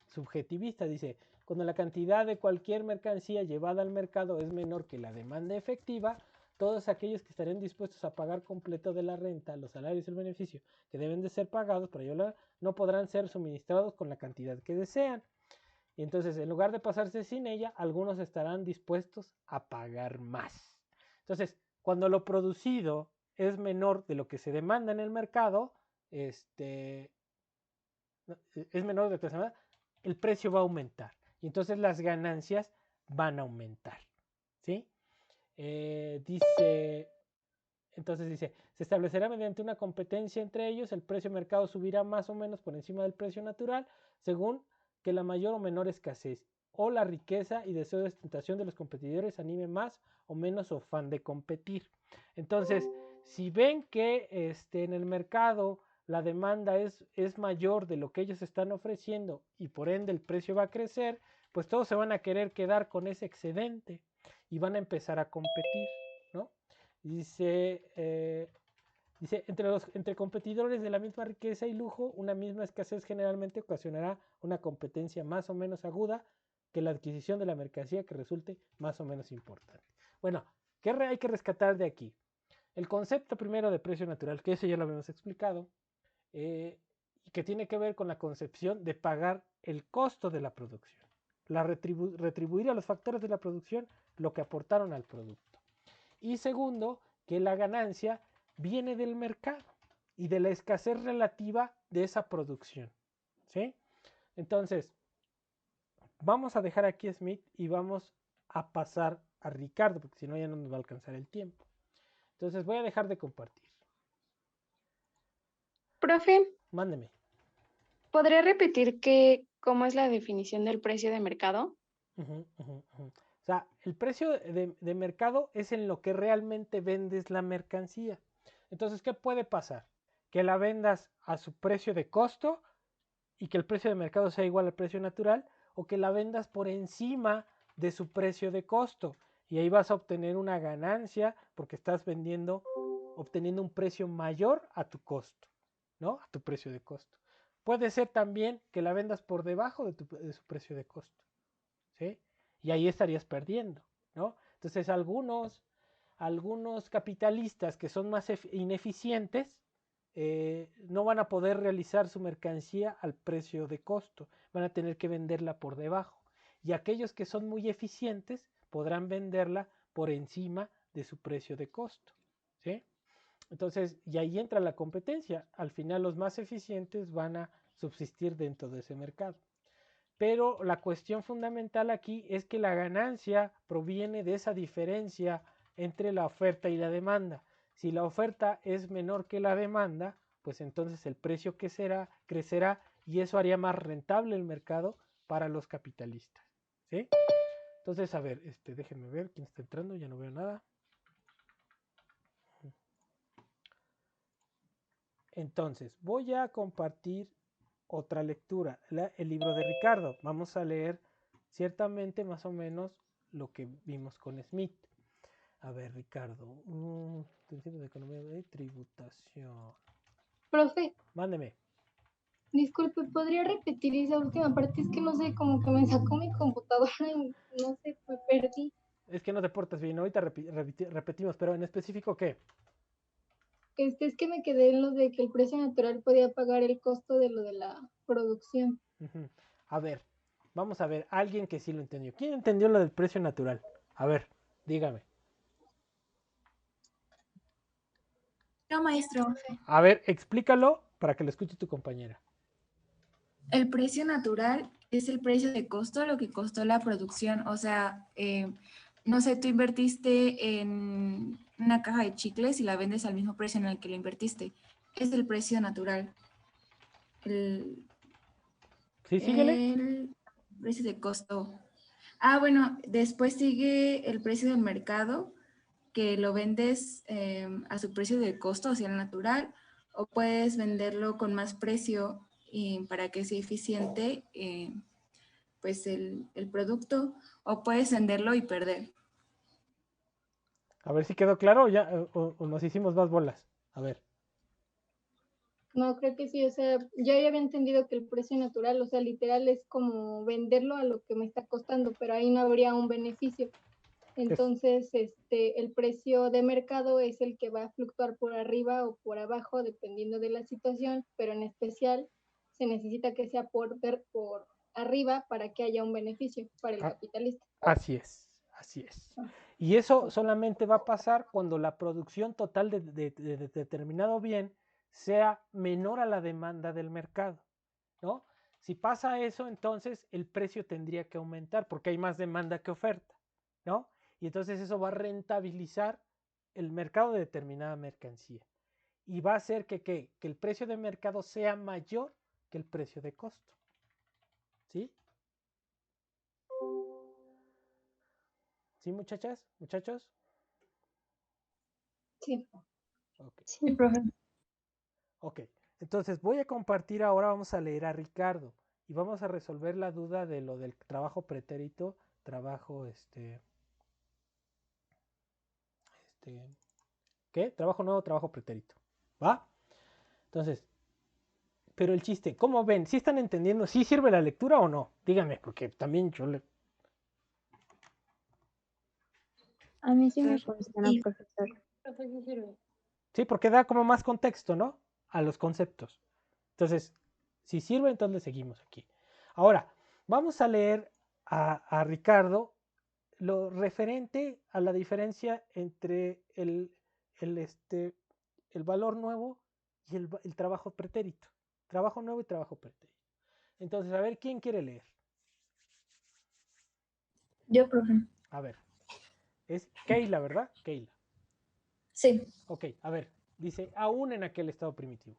Speaker 1: subjetivista. Dice, cuando la cantidad de cualquier mercancía llevada al mercado es menor que la demanda efectiva, todos aquellos que estarían dispuestos a pagar completo de la renta, los salarios y el beneficio que deben de ser pagados para llevarla, no podrán ser suministrados con la cantidad que desean. Y entonces, en lugar de pasarse sin ella, algunos estarán dispuestos a pagar más. Entonces, cuando lo producido es menor de lo que se demanda en el mercado, es menor de lo que se demanda, el precio va a aumentar. Y entonces las ganancias van a aumentar. ¿Sí? Entonces dice, se establecerá mediante una competencia entre ellos, el precio de mercado subirá más o menos por encima del precio natural, según que la mayor o menor escasez o la riqueza y deseo de ostentación de los competidores anime más o menos su afán de competir. Entonces, si ven que en el mercado la demanda es mayor de lo que ellos están ofreciendo y por ende el precio va a crecer, pues todos se van a querer quedar con ese excedente y van a empezar a competir, ¿no? Dice, entre competidores de la misma riqueza y lujo, una misma escasez generalmente ocasionará una competencia más o menos aguda que la adquisición de la mercancía que resulte más o menos importante. Bueno, ¿qué hay que rescatar de aquí? El concepto primero de precio natural, que ese ya lo habíamos explicado, y que tiene que ver con la concepción de pagar el costo de la producción, retribuir a los factores de la producción lo que aportaron al producto. Y segundo, que la ganancia viene del mercado y de la escasez relativa de esa producción, ¿sí? Entonces, vamos a dejar aquí a Smith y vamos a pasar a Ricardo, porque si no ya no nos va a alcanzar el tiempo. Entonces voy a dejar de compartir.
Speaker 11: Profe,
Speaker 1: Mándeme.
Speaker 11: ¿podría repetir cómo es la definición del precio de mercado?
Speaker 1: O sea, el precio de mercado es en lo que realmente vendes la mercancía. Entonces, ¿qué puede pasar? Que la vendas a su precio de costo y que el precio de mercado sea igual al precio natural, o que la vendas por encima de su precio de costo y ahí vas a obtener una ganancia porque estás obteniendo un precio mayor a tu costo, ¿no? A tu precio de costo. Puede ser también que la vendas por debajo de su precio de costo, ¿sí? Y ahí estarías perdiendo, ¿no? Entonces algunos capitalistas que son más ineficientes no van a poder realizar su mercancía al precio de costo, van a tener que venderla por debajo. Y aquellos que son muy eficientes podrán venderla por encima de su precio de costo, ¿sí? Entonces, y ahí entra la competencia. Al final los más eficientes van a subsistir dentro de ese mercado. Pero la cuestión fundamental aquí es que la ganancia proviene de esa diferencia entre la oferta y la demanda. Si la oferta es menor que la demanda, pues entonces el precio crecerá y eso haría más rentable el mercado para los capitalistas, ¿sí? Entonces, a ver, déjenme ver quién está entrando, ya no veo nada. Entonces, voy a compartir otra lectura, el libro de Ricardo. Vamos a leer ciertamente más o menos lo que vimos con Smith. A ver, Ricardo. Principios de economía de tributación.
Speaker 7: Profe.
Speaker 1: Mándeme.
Speaker 7: Disculpe, ¿podría repetir esa última parte? Es que no sé, como que me sacó mi computadora y no sé, me perdí.
Speaker 1: Es que no te portas bien. Ahorita repetimos, pero en específico, ¿qué?
Speaker 7: Es que me quedé en lo de que el precio natural podía pagar el costo de lo de la producción.
Speaker 1: A ver, vamos a ver, alguien que sí lo entendió. ¿Quién entendió lo del precio natural? A ver, dígame.
Speaker 5: No, maestro.
Speaker 1: A ver, explícalo para que lo escuche tu compañera.
Speaker 12: El precio natural es el precio de costo, lo que costó la producción. O sea, no sé, tú invertiste en una caja de chicles y la vendes al mismo precio en el que la invertiste. Es el precio natural.
Speaker 1: Sí, síguele.
Speaker 12: El precio de costo. Ah, bueno, después sigue el precio del mercado, que lo vendes a su precio de costo, o sea, el natural, o puedes venderlo con más precio para que sea eficiente pues el producto, o puedes venderlo y perder.
Speaker 1: A ver si quedó claro ya, o nos hicimos más bolas. A ver.
Speaker 7: No, creo que sí, o sea, yo ya había entendido que el precio natural, o sea, literal es como venderlo a lo que me está costando, pero ahí no habría un beneficio. Entonces, el precio de mercado es el que va a fluctuar por arriba o por abajo, dependiendo de la situación, pero en especial se necesita que sea por arriba para que haya un beneficio para el capitalista.
Speaker 1: Así es, así es. Y eso solamente va a pasar cuando la producción total de determinado bien sea menor a la demanda del mercado, ¿no? Si pasa eso, entonces el precio tendría que aumentar porque hay más demanda que oferta, ¿no? Y entonces eso va a rentabilizar el mercado de determinada mercancía y va a hacer que el precio de mercado sea mayor que el precio de costo, ¿sí? ¿Sí, muchachas? ¿Muchachos?
Speaker 7: Sí.
Speaker 1: Okay.
Speaker 5: Sí, profe.
Speaker 1: Ok, Entonces voy a compartir ahora, vamos a leer a Ricardo y vamos a resolver la duda de lo del trabajo pretérito, trabajo ¿qué? Trabajo nuevo, trabajo pretérito. ¿Va? Entonces, pero el chiste, ¿cómo ven? ¿Sí están entendiendo? ¿Sí sirve la lectura o no? Díganme, porque también yo le...
Speaker 9: A mí sí me funciona, profesor.
Speaker 1: Sí, porque da como más contexto, ¿no? A los conceptos. Entonces, si sirve, entonces seguimos aquí. Ahora, vamos a leer a Ricardo lo referente a la diferencia entre el valor nuevo y el trabajo pretérito. Trabajo nuevo y trabajo pretérito. Entonces, a ver, ¿quién quiere leer?
Speaker 5: Yo, profe.
Speaker 1: A ver, es Keila, ¿verdad? Keila.
Speaker 5: Sí.
Speaker 1: Ok, a ver, dice, aún en aquel estado primitivo.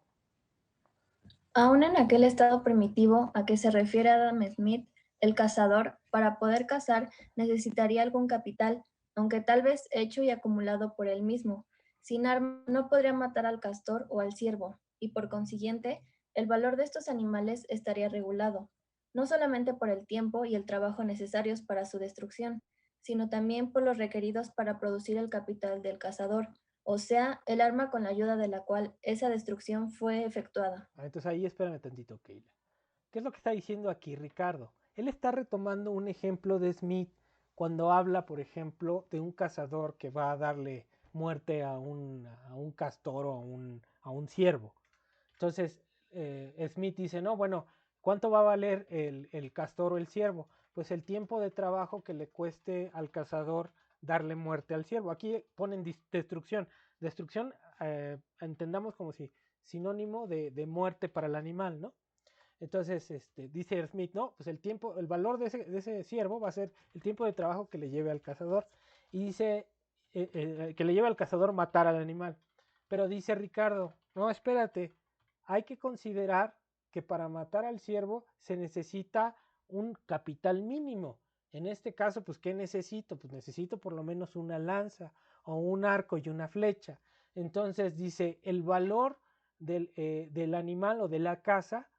Speaker 5: Aún en aquel estado primitivo a que se refiere Adam Smith, el cazador, para poder cazar, necesitaría algún capital, aunque tal vez hecho y acumulado por él mismo. Sin arma no podría matar al castor o al ciervo, y por consiguiente, el valor de estos animales estaría regulado, no solamente por el tiempo y el trabajo necesarios para su destrucción, sino también por los requeridos para producir el capital del cazador, o sea, el arma con la ayuda de la cual esa destrucción fue efectuada.
Speaker 1: Entonces ahí espérame tantito, Keila. ¿Qué es lo que está diciendo aquí Ricardo? Él está retomando un ejemplo de Smith cuando habla, por ejemplo, de un cazador que va a darle muerte a un castor o a un ciervo. Entonces, Smith dice, no, bueno, ¿cuánto va a valer el castor o el ciervo? Pues el tiempo de trabajo que le cueste al cazador darle muerte al ciervo. Aquí ponen destrucción. Destrucción, entendamos como si sinónimo de muerte para el animal, ¿no? Entonces, dice Smith, no, pues el valor de ese ciervo va a ser el tiempo de trabajo que le lleve al cazador. Y dice que le lleve al cazador matar al animal. Pero dice Ricardo, no, espérate, hay que considerar que para matar al ciervo se necesita un capital mínimo. En este caso, pues, ¿qué necesito? Pues necesito por lo menos una lanza o un arco y una flecha. Entonces dice, el valor del animal o de la caza,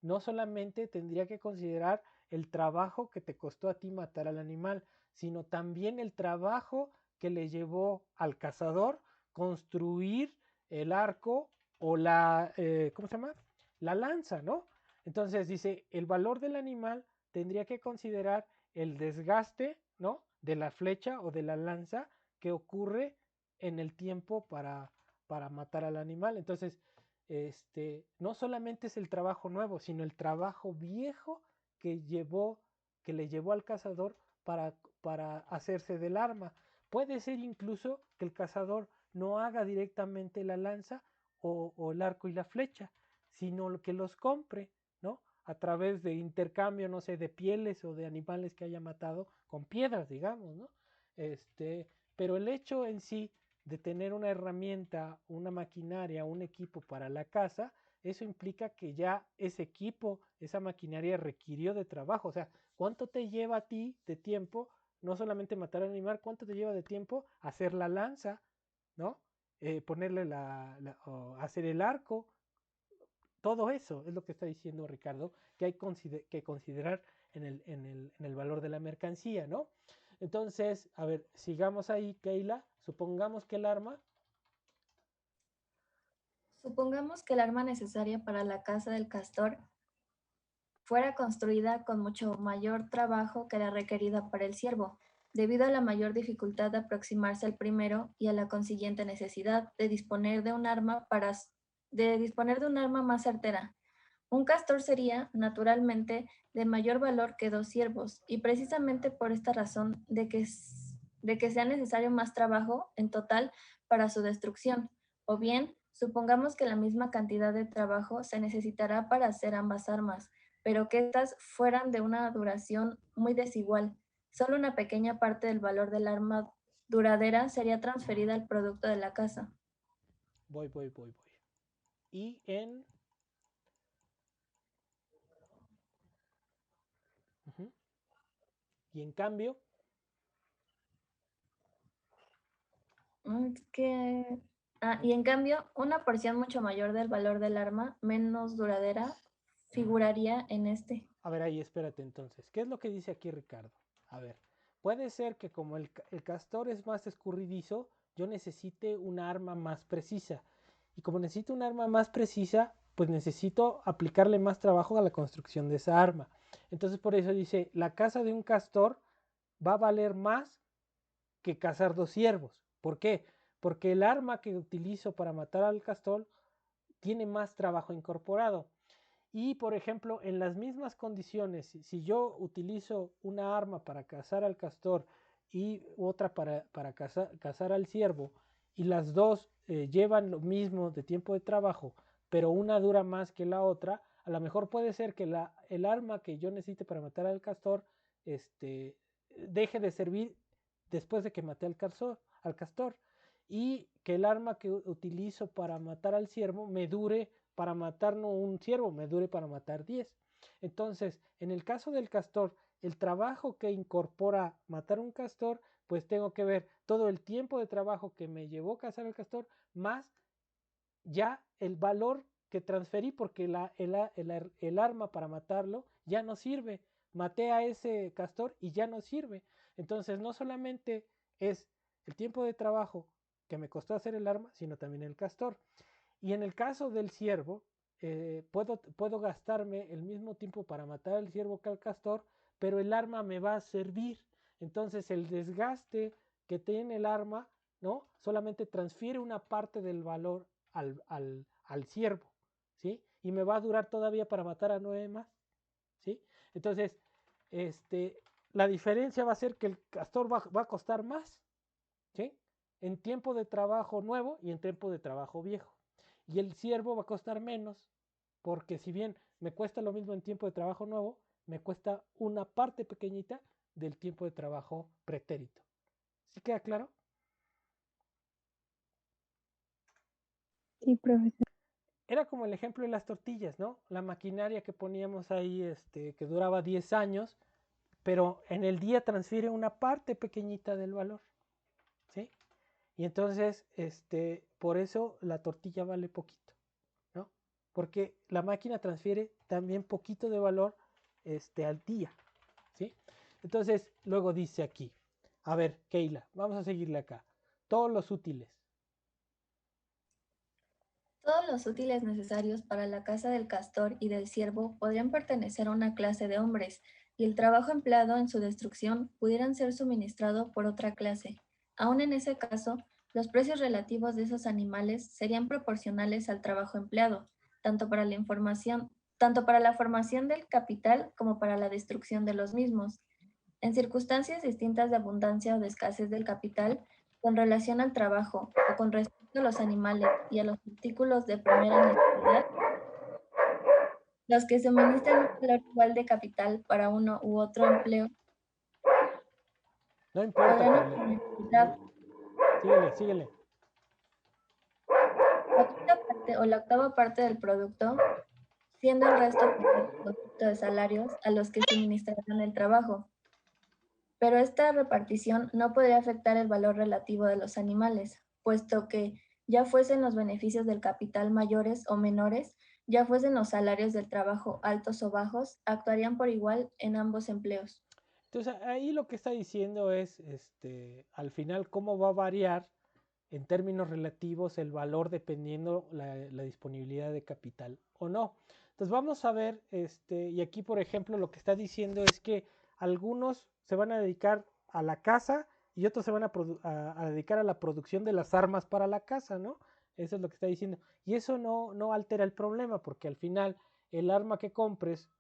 Speaker 1: no solamente tendría que considerar el trabajo que te costó a ti matar al animal, sino también el trabajo que le llevó al cazador construir el arco o ¿cómo se llama? La lanza, ¿no? Entonces dice, el valor del animal tendría que considerar el desgaste, ¿no? De la flecha o de la lanza que ocurre en el tiempo para matar al animal. Entonces, no solamente es el trabajo nuevo, sino el trabajo viejo que le llevó al cazador para hacerse del arma. Puede ser incluso que el cazador no haga directamente la lanza o el arco y la flecha, sino que los compre, ¿no? A través de intercambio, no sé, de pieles o de animales que haya matado con piedras, digamos, ¿no? Pero el hecho en sí de tener una herramienta, una maquinaria, un equipo para la caza, eso implica que ya ese equipo, esa maquinaria requirió de trabajo. O sea, ¿cuánto te lleva a ti de tiempo? No solamente matar al animal, ¿cuánto te lleva de tiempo hacer la lanza, ¿no? Ponerle hacer el arco? Todo eso es lo que está diciendo Ricardo, que hay que considerar en el valor de la mercancía, ¿no? Entonces, a ver, sigamos ahí, Keila. Supongamos que el arma
Speaker 5: necesaria para la caza del castor fuera construida con mucho mayor trabajo que la requerida para el ciervo, debido a la mayor dificultad de aproximarse al primero y a la consiguiente necesidad de disponer de un arma más certera. Un castor sería, naturalmente, de mayor valor que dos ciervos, y precisamente por esta razón de que sea necesario más trabajo en total para su destrucción, o bien, supongamos que la misma cantidad de trabajo se necesitará para hacer ambas armas, pero que éstas fueran de una duración muy desigual. Solo una pequeña parte del valor del arma duradera sería transferida al producto de la caza.
Speaker 1: Voy. Y y en cambio,
Speaker 5: Es que Y en cambio, una porción mucho mayor del valor del arma, menos duradera, figuraría en este.
Speaker 1: A ver, ahí espérate entonces. ¿Qué es lo que dice aquí Ricardo? A ver, puede ser que como el castor es más escurridizo, yo necesite una arma más precisa. Y como necesito un arma más precisa, pues necesito aplicarle más trabajo a la construcción de esa arma. Entonces por eso dice, la caza de un castor va a valer más que cazar 2 ciervos. ¿Por qué? Porque el arma que utilizo para matar al castor tiene más trabajo incorporado. Y por ejemplo, en las mismas condiciones, si yo utilizo una arma para cazar al castor y otra para cazar al ciervo, y las dos llevan lo mismo de tiempo de trabajo, pero una dura más que la otra, a lo mejor puede ser que el arma que yo necesite para matar al castor deje de servir después de que maté al castor, y que el arma que utilizo para matar al ciervo me dure para matar no un ciervo, me dure para matar 10. Entonces, en el caso del castor, el trabajo que incorpora matar un castor, pues tengo que ver todo el tiempo de trabajo que me llevó cazar al castor, más ya el valor que transferí, porque el arma para matarlo ya no sirve. Maté a ese castor y ya no sirve. Entonces, no solamente es el tiempo de trabajo que me costó hacer el arma, sino también el castor. Y en el caso del ciervo, puedo gastarme el mismo tiempo para matar al ciervo que al castor, pero el arma me va a servir. Entonces el desgaste que tiene el arma, ¿no? Solamente transfiere una parte del valor al ciervo, ¿sí? Y me va a durar todavía para matar a 9 más, ¿sí? Entonces, la diferencia va a ser que el castor va a costar más, ¿sí? En tiempo de trabajo nuevo y en tiempo de trabajo viejo. Y el ciervo va a costar menos, porque si bien me cuesta lo mismo en tiempo de trabajo nuevo, me cuesta una parte pequeñita del tiempo de trabajo pretérito. ¿Sí queda claro?
Speaker 9: Sí, profesor.
Speaker 1: Era como el ejemplo de las tortillas, ¿no? La maquinaria que poníamos ahí, que duraba 10 años, pero en el día transfiere una parte pequeñita del valor, ¿sí? Y entonces, por eso la tortilla vale poquito, ¿no? Porque la máquina transfiere también poquito de valor, al día, ¿sí? Entonces, luego dice aquí, a ver, Keila, vamos a seguirle acá. Todos los útiles.
Speaker 5: Todos los útiles necesarios para la caza del castor y del ciervo podrían pertenecer a una clase de hombres, y el trabajo empleado en su destrucción pudieran ser suministrado por otra clase. Aún en ese caso, los precios relativos de esos animales serían proporcionales al trabajo empleado, tanto para la formación del capital como para la destrucción de los mismos. En circunstancias distintas de abundancia o de escasez del capital, con relación al trabajo o con respecto a los animales y a los artículos de primera necesidad, los que suministran un valor igual de capital para uno u otro empleo
Speaker 1: No importa,
Speaker 5: podrán
Speaker 1: Keila. Síguele.
Speaker 5: la quinta parte o la octava parte del producto, siendo el resto producto de salarios a los que suministrarán el trabajo. Pero esta repartición no podría afectar el valor relativo de los animales, puesto que, ya fuesen los beneficios del capital mayores o menores, ya fuesen los salarios del trabajo altos o bajos, actuarían por igual en ambos empleos.
Speaker 1: Entonces, ahí lo que está diciendo es, al final, cómo va a variar en términos relativos el valor dependiendo la disponibilidad de capital o no. Entonces vamos a ver, y aquí por ejemplo lo que está diciendo es que algunos se van a dedicar a la caza y otros se van a dedicar a la producción de las armas para la caza, ¿no? Eso es lo que está diciendo. Y eso no altera el problema, porque al final el arma que compres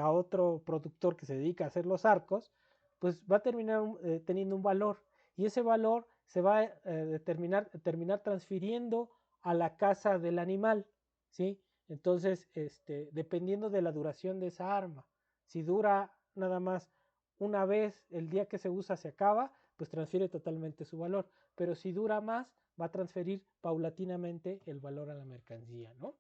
Speaker 1: a otro productor que se dedica a hacer los arcos, pues va a terminar teniendo un valor. Y ese valor se va a terminar transfiriendo a la casa del animal, ¿sí? Entonces, dependiendo de la duración de esa arma, si dura nada más una vez, el día que se usa se acaba, pues transfiere totalmente su valor, pero si dura más, va a transferir paulatinamente el valor a la mercancía, ¿no?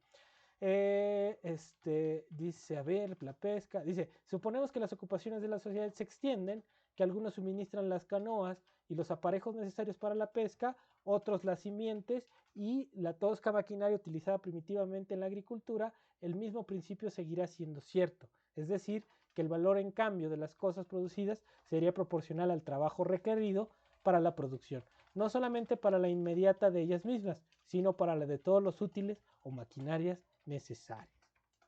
Speaker 1: Dice, a ver, la pesca, dice, suponemos que las ocupaciones de la sociedad se extienden, que algunos suministran las canoas y los aparejos necesarios para la pesca, otros las simientes y la tosca maquinaria utilizada primitivamente en la agricultura, el mismo principio seguirá siendo cierto. Es decir, que el valor en cambio de las cosas producidas sería proporcional al trabajo requerido para la producción, no solamente para la inmediata de ellas mismas, sino para la de todos los útiles o maquinarias necesarias.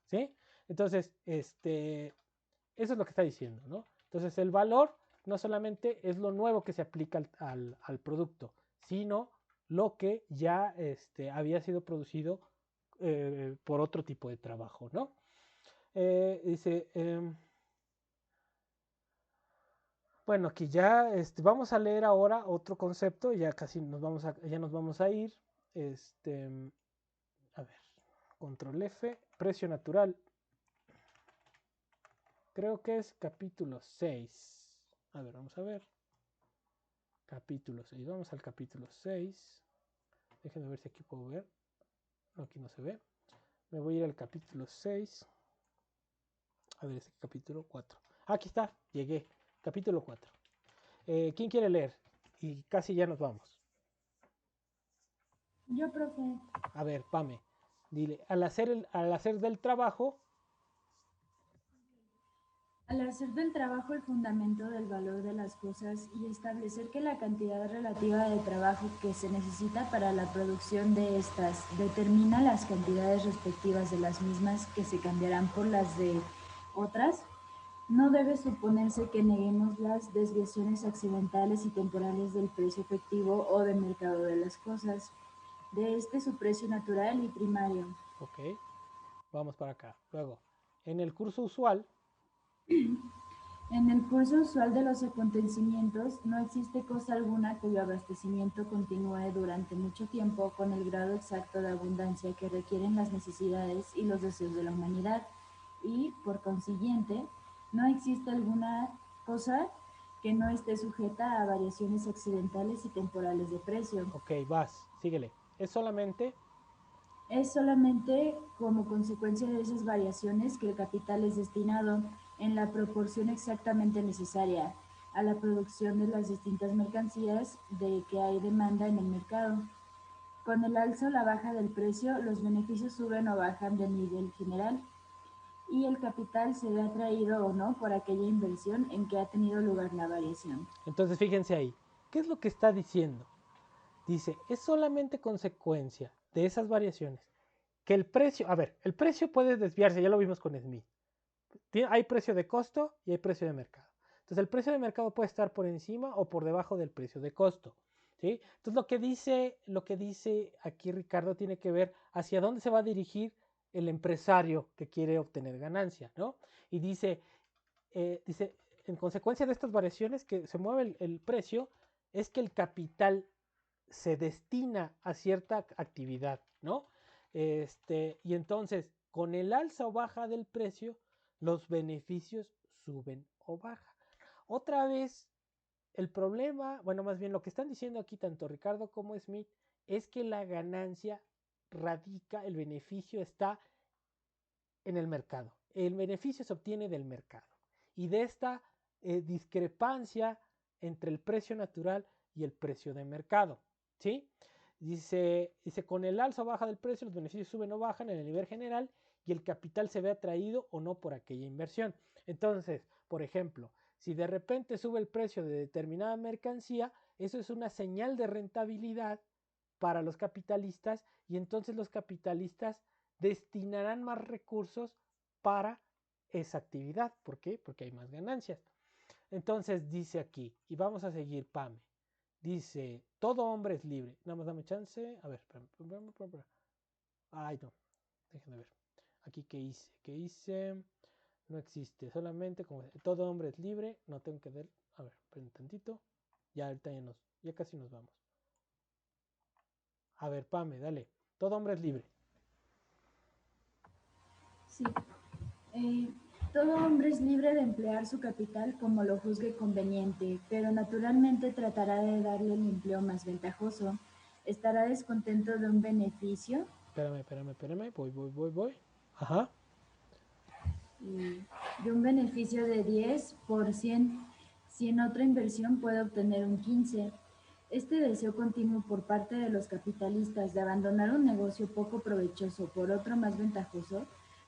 Speaker 1: ¿Sí? Entonces, eso es lo que está diciendo, ¿no? Entonces, el valor no solamente es lo nuevo que se aplica al producto, sino lo que ya había sido producido por otro tipo de trabajo, ¿no? Dice, bueno, aquí ya vamos a leer ahora otro concepto, ya casi nos vamos a ir. A ver, control F, precio natural. Creo que es capítulo 6. A ver, vamos a ver. Capítulo 6. Vamos al capítulo 6. Déjenme ver si aquí puedo ver. No, aquí no se ve. Me voy a ir al capítulo 6. A ver, este capítulo 4. Aquí está, llegué. Capítulo 4. ¿Quién quiere leer? Y casi ya nos vamos.
Speaker 8: Yo, profe.
Speaker 1: A ver, Pame. Dile, al hacer del trabajo.
Speaker 8: Al hacer del trabajo el fundamento del valor de las cosas y establecer que la cantidad relativa de trabajo que se necesita para la producción de estas determina las cantidades respectivas de las mismas que se cambiarán por las de otras, no debe suponerse que neguemos las desviaciones accidentales y temporales del precio efectivo o de mercado de las cosas, de su precio natural y primario.
Speaker 1: Ok, vamos para acá. Luego, en el curso usual.
Speaker 8: En el curso usual de los acontecimientos, no existe cosa alguna cuyo abastecimiento continúe durante mucho tiempo con el grado exacto de abundancia que requieren las necesidades y los deseos de la humanidad, y, por consiguiente, no existe alguna cosa que no esté sujeta a variaciones accidentales y temporales de precio.
Speaker 1: Ok, vas, síguele. Es solamente
Speaker 8: como consecuencia de esas variaciones que el capital es destinado, en la proporción exactamente necesaria, a la producción de las distintas mercancías de que hay demanda en el mercado. Con el alza o la baja del precio, los beneficios suben o bajan de nivel general, y el capital se ve atraído o no por aquella inversión en que ha tenido lugar la variación.
Speaker 1: Entonces, fíjense ahí, ¿qué es lo que está diciendo? Dice, es solamente consecuencia de esas variaciones que el precio, a ver, el precio puede desviarse, ya lo vimos con Smith. Hay precio de costo y hay precio de mercado. Entonces, el precio de mercado puede estar por encima o por debajo del precio de costo, ¿sí? Entonces, lo que dice aquí Ricardo tiene que ver hacia dónde se va a dirigir el empresario que quiere obtener ganancia, ¿no? Y dice, en consecuencia de estas variaciones que se mueve el precio, es que el capital se destina a cierta actividad, ¿no? Y entonces, con el alza o baja del precio, los beneficios suben o bajan. Otra vez, el problema, bueno, más bien lo que están diciendo aquí tanto Ricardo como Smith, es que la ganancia radica, el beneficio está en el mercado. El beneficio se obtiene del mercado. Y de esta discrepancia entre el precio natural y el precio de mercado, ¿sí? Dice, con el alza o baja del precio, los beneficios suben o bajan en el nivel general y el capital se ve atraído o no por aquella inversión. Entonces, por ejemplo, si de repente sube el precio de determinada mercancía, eso es una señal de rentabilidad para los capitalistas y entonces los capitalistas destinarán más recursos para esa actividad. ¿Por qué? Porque hay más ganancias. Entonces dice aquí, y vamos a seguir, Pame. Dice, todo hombre es libre. Nada más dame chance. A ver, espérame. Ay, no. Déjenme ver. Aquí, ¿qué hice? No existe. Solamente como todo hombre es libre. No tengo que ver. A ver, esperen un tantito. Ya ahorita ya casi nos vamos. A ver, Pame, dale. Todo hombre es libre.
Speaker 8: Sí. Todo hombre es libre de emplear su capital como lo juzgue conveniente, pero naturalmente tratará de darle el empleo más ventajoso. Estará descontento de un beneficio.
Speaker 1: Espérame. Voy. Ajá.
Speaker 8: De un beneficio de 10%, si en otra inversión puede obtener un 15%. Este deseo continuo por parte de los capitalistas de abandonar un negocio poco provechoso por otro más ventajoso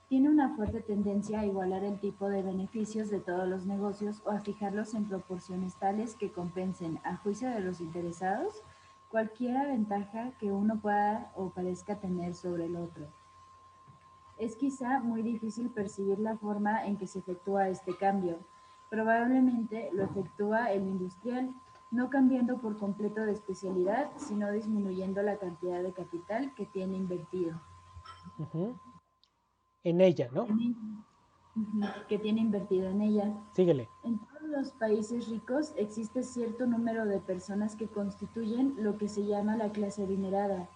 Speaker 8: tiene una fuerte tendencia a igualar el tipo de beneficios de todos los negocios o a fijarlos en proporciones tales que compensen, a juicio de los interesados, cualquier ventaja que uno pueda o parezca tener sobre el otro. Es quizá muy difícil percibir la forma en que se efectúa este cambio. Probablemente lo efectúa el industrial, no cambiando por completo de especialidad, sino disminuyendo la cantidad de capital que tiene invertido.
Speaker 1: En ella, ¿no?
Speaker 8: Que tiene invertido en ella.
Speaker 1: Síguele.
Speaker 8: En todos los países ricos existe cierto número de personas que constituyen lo que se llama la clase adinerada.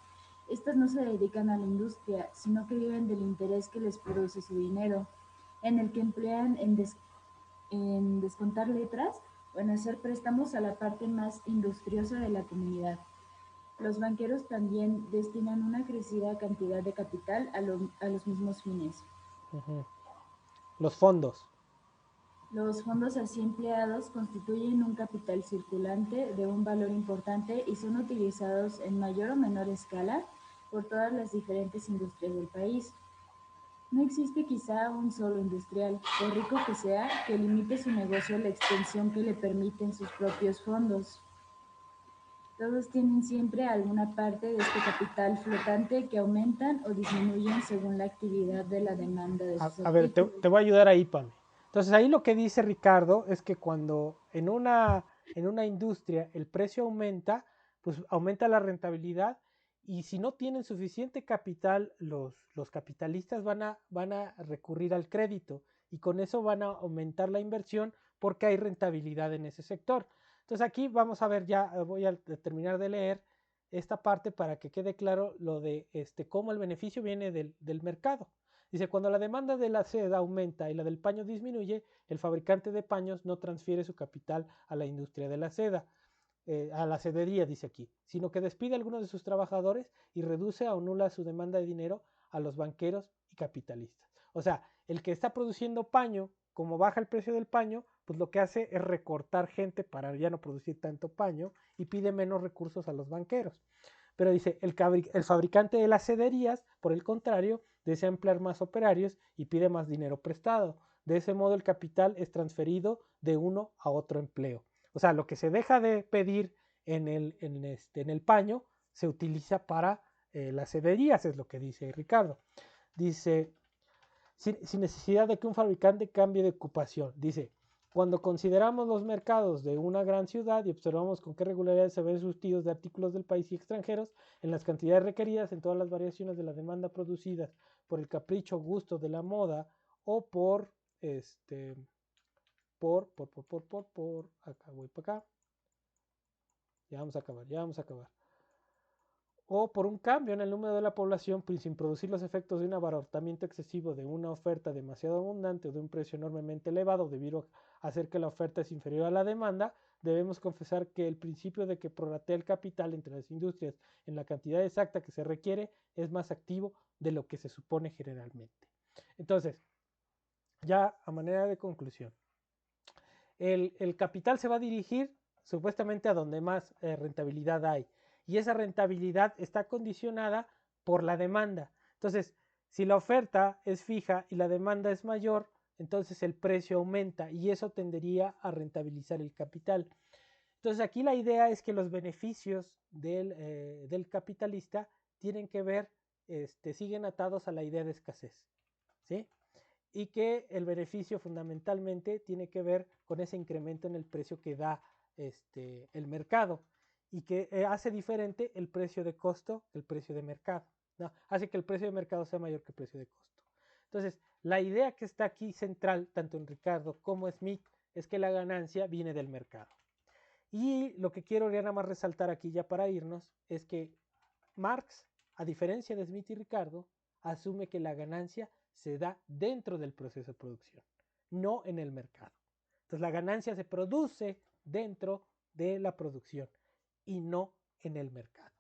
Speaker 8: Estas no se dedican a la industria, sino que viven del interés que les produce su dinero, en el que emplean en descontar letras o en hacer préstamos a la parte más industriosa de la comunidad. Los banqueros también destinan una crecida cantidad de capital a los mismos fines.
Speaker 1: Los fondos.
Speaker 8: Los fondos así empleados constituyen un capital circulante de un valor importante y son utilizados en mayor o menor escala por todas las diferentes industrias del país. No existe quizá un solo industrial, por rico que sea, que limite su negocio a la extensión que le permiten sus propios fondos. Todos tienen siempre alguna parte de este capital flotante que aumentan o disminuyen según la actividad de la demanda de sus artículos.
Speaker 1: A ver, te voy a ayudar ahí, Pame. Entonces ahí lo que dice Ricardo es que cuando en una industria el precio aumenta, pues aumenta la rentabilidad, y si no tienen suficiente capital, los capitalistas van a recurrir al crédito, y con eso van a aumentar la inversión porque hay rentabilidad en ese sector. Entonces aquí vamos a ver, ya voy a terminar de leer esta parte para que quede claro lo de cómo el beneficio viene del mercado. Dice, cuando la demanda de la seda aumenta y la del paño disminuye, el fabricante de paños no transfiere su capital a la industria de la seda, a la sedería, dice aquí, sino que despide a algunos de sus trabajadores y reduce o anula su demanda de dinero a los banqueros y capitalistas. O sea, el que está produciendo paño, como baja el precio del paño, pues lo que hace es recortar gente para ya no producir tanto paño y pide menos recursos a los banqueros. Pero dice, el fabricante de las sederías, por el contrario, desea emplear más operarios y pide más dinero prestado. De ese modo el capital es transferido de uno a otro empleo. O sea, lo que se deja de pedir en el paño se utiliza para las sederías, es lo que dice Ricardo. Dice, sin necesidad de que un fabricante cambie de ocupación. Dice, cuando consideramos los mercados de una gran ciudad y observamos con qué regularidad se ven surtidos de artículos del país y extranjeros, en las cantidades requeridas, en todas las variaciones de la demanda producidas por el capricho o gusto de la moda o por acá voy para acá, ya vamos a acabar, o por un cambio en el número de la población sin producir los efectos de un abarrotamiento excesivo, de una oferta demasiado abundante o de un precio enormemente elevado debido a hacer que la oferta es inferior a la demanda, debemos confesar que el principio de que prorratea el capital entre las industrias en la cantidad exacta que se requiere es más activo de lo que se supone generalmente. Entonces, ya a manera de conclusión, el capital se va a dirigir supuestamente a donde más rentabilidad hay, y esa rentabilidad está condicionada por la demanda. Entonces, si la oferta es fija y la demanda es mayor, entonces el precio aumenta y eso tendería a rentabilizar el capital. Entonces aquí la idea es que los beneficios del capitalista tienen que ver, siguen atados a la idea de escasez, ¿sí? Y que el beneficio fundamentalmente tiene que ver con ese incremento en el precio que da el mercado, y que hace diferente el precio de costo del precio de mercado, ¿no? Hace que el precio de mercado sea mayor que el precio de costo. Entonces, la idea que está aquí central, tanto en Ricardo como Smith, es que la ganancia viene del mercado. Y lo que quiero ya nada más resaltar aquí ya para irnos, es que Marx, a diferencia de Smith y Ricardo, asume que la ganancia se da dentro del proceso de producción, no en el mercado. Entonces la ganancia se produce dentro de la producción y no en el mercado.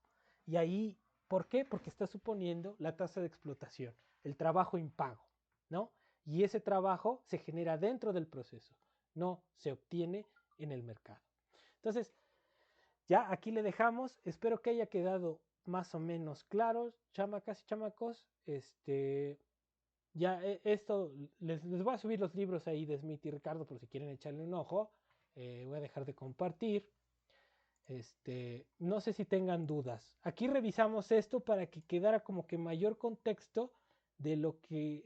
Speaker 1: Y ahí, ¿por qué? Porque está suponiendo la tasa de explotación, el trabajo impago, ¿no? Y ese trabajo se genera dentro del proceso, no se obtiene en el mercado. Entonces, ya aquí le dejamos. Espero que haya quedado más o menos claro, chamacas y chamacos. Ya esto, les voy a subir los libros ahí de Smith y Ricardo por si quieren echarle un ojo. Voy a dejar de compartir. No sé si tengan dudas. Aquí revisamos esto para que quedara como que mayor contexto de lo que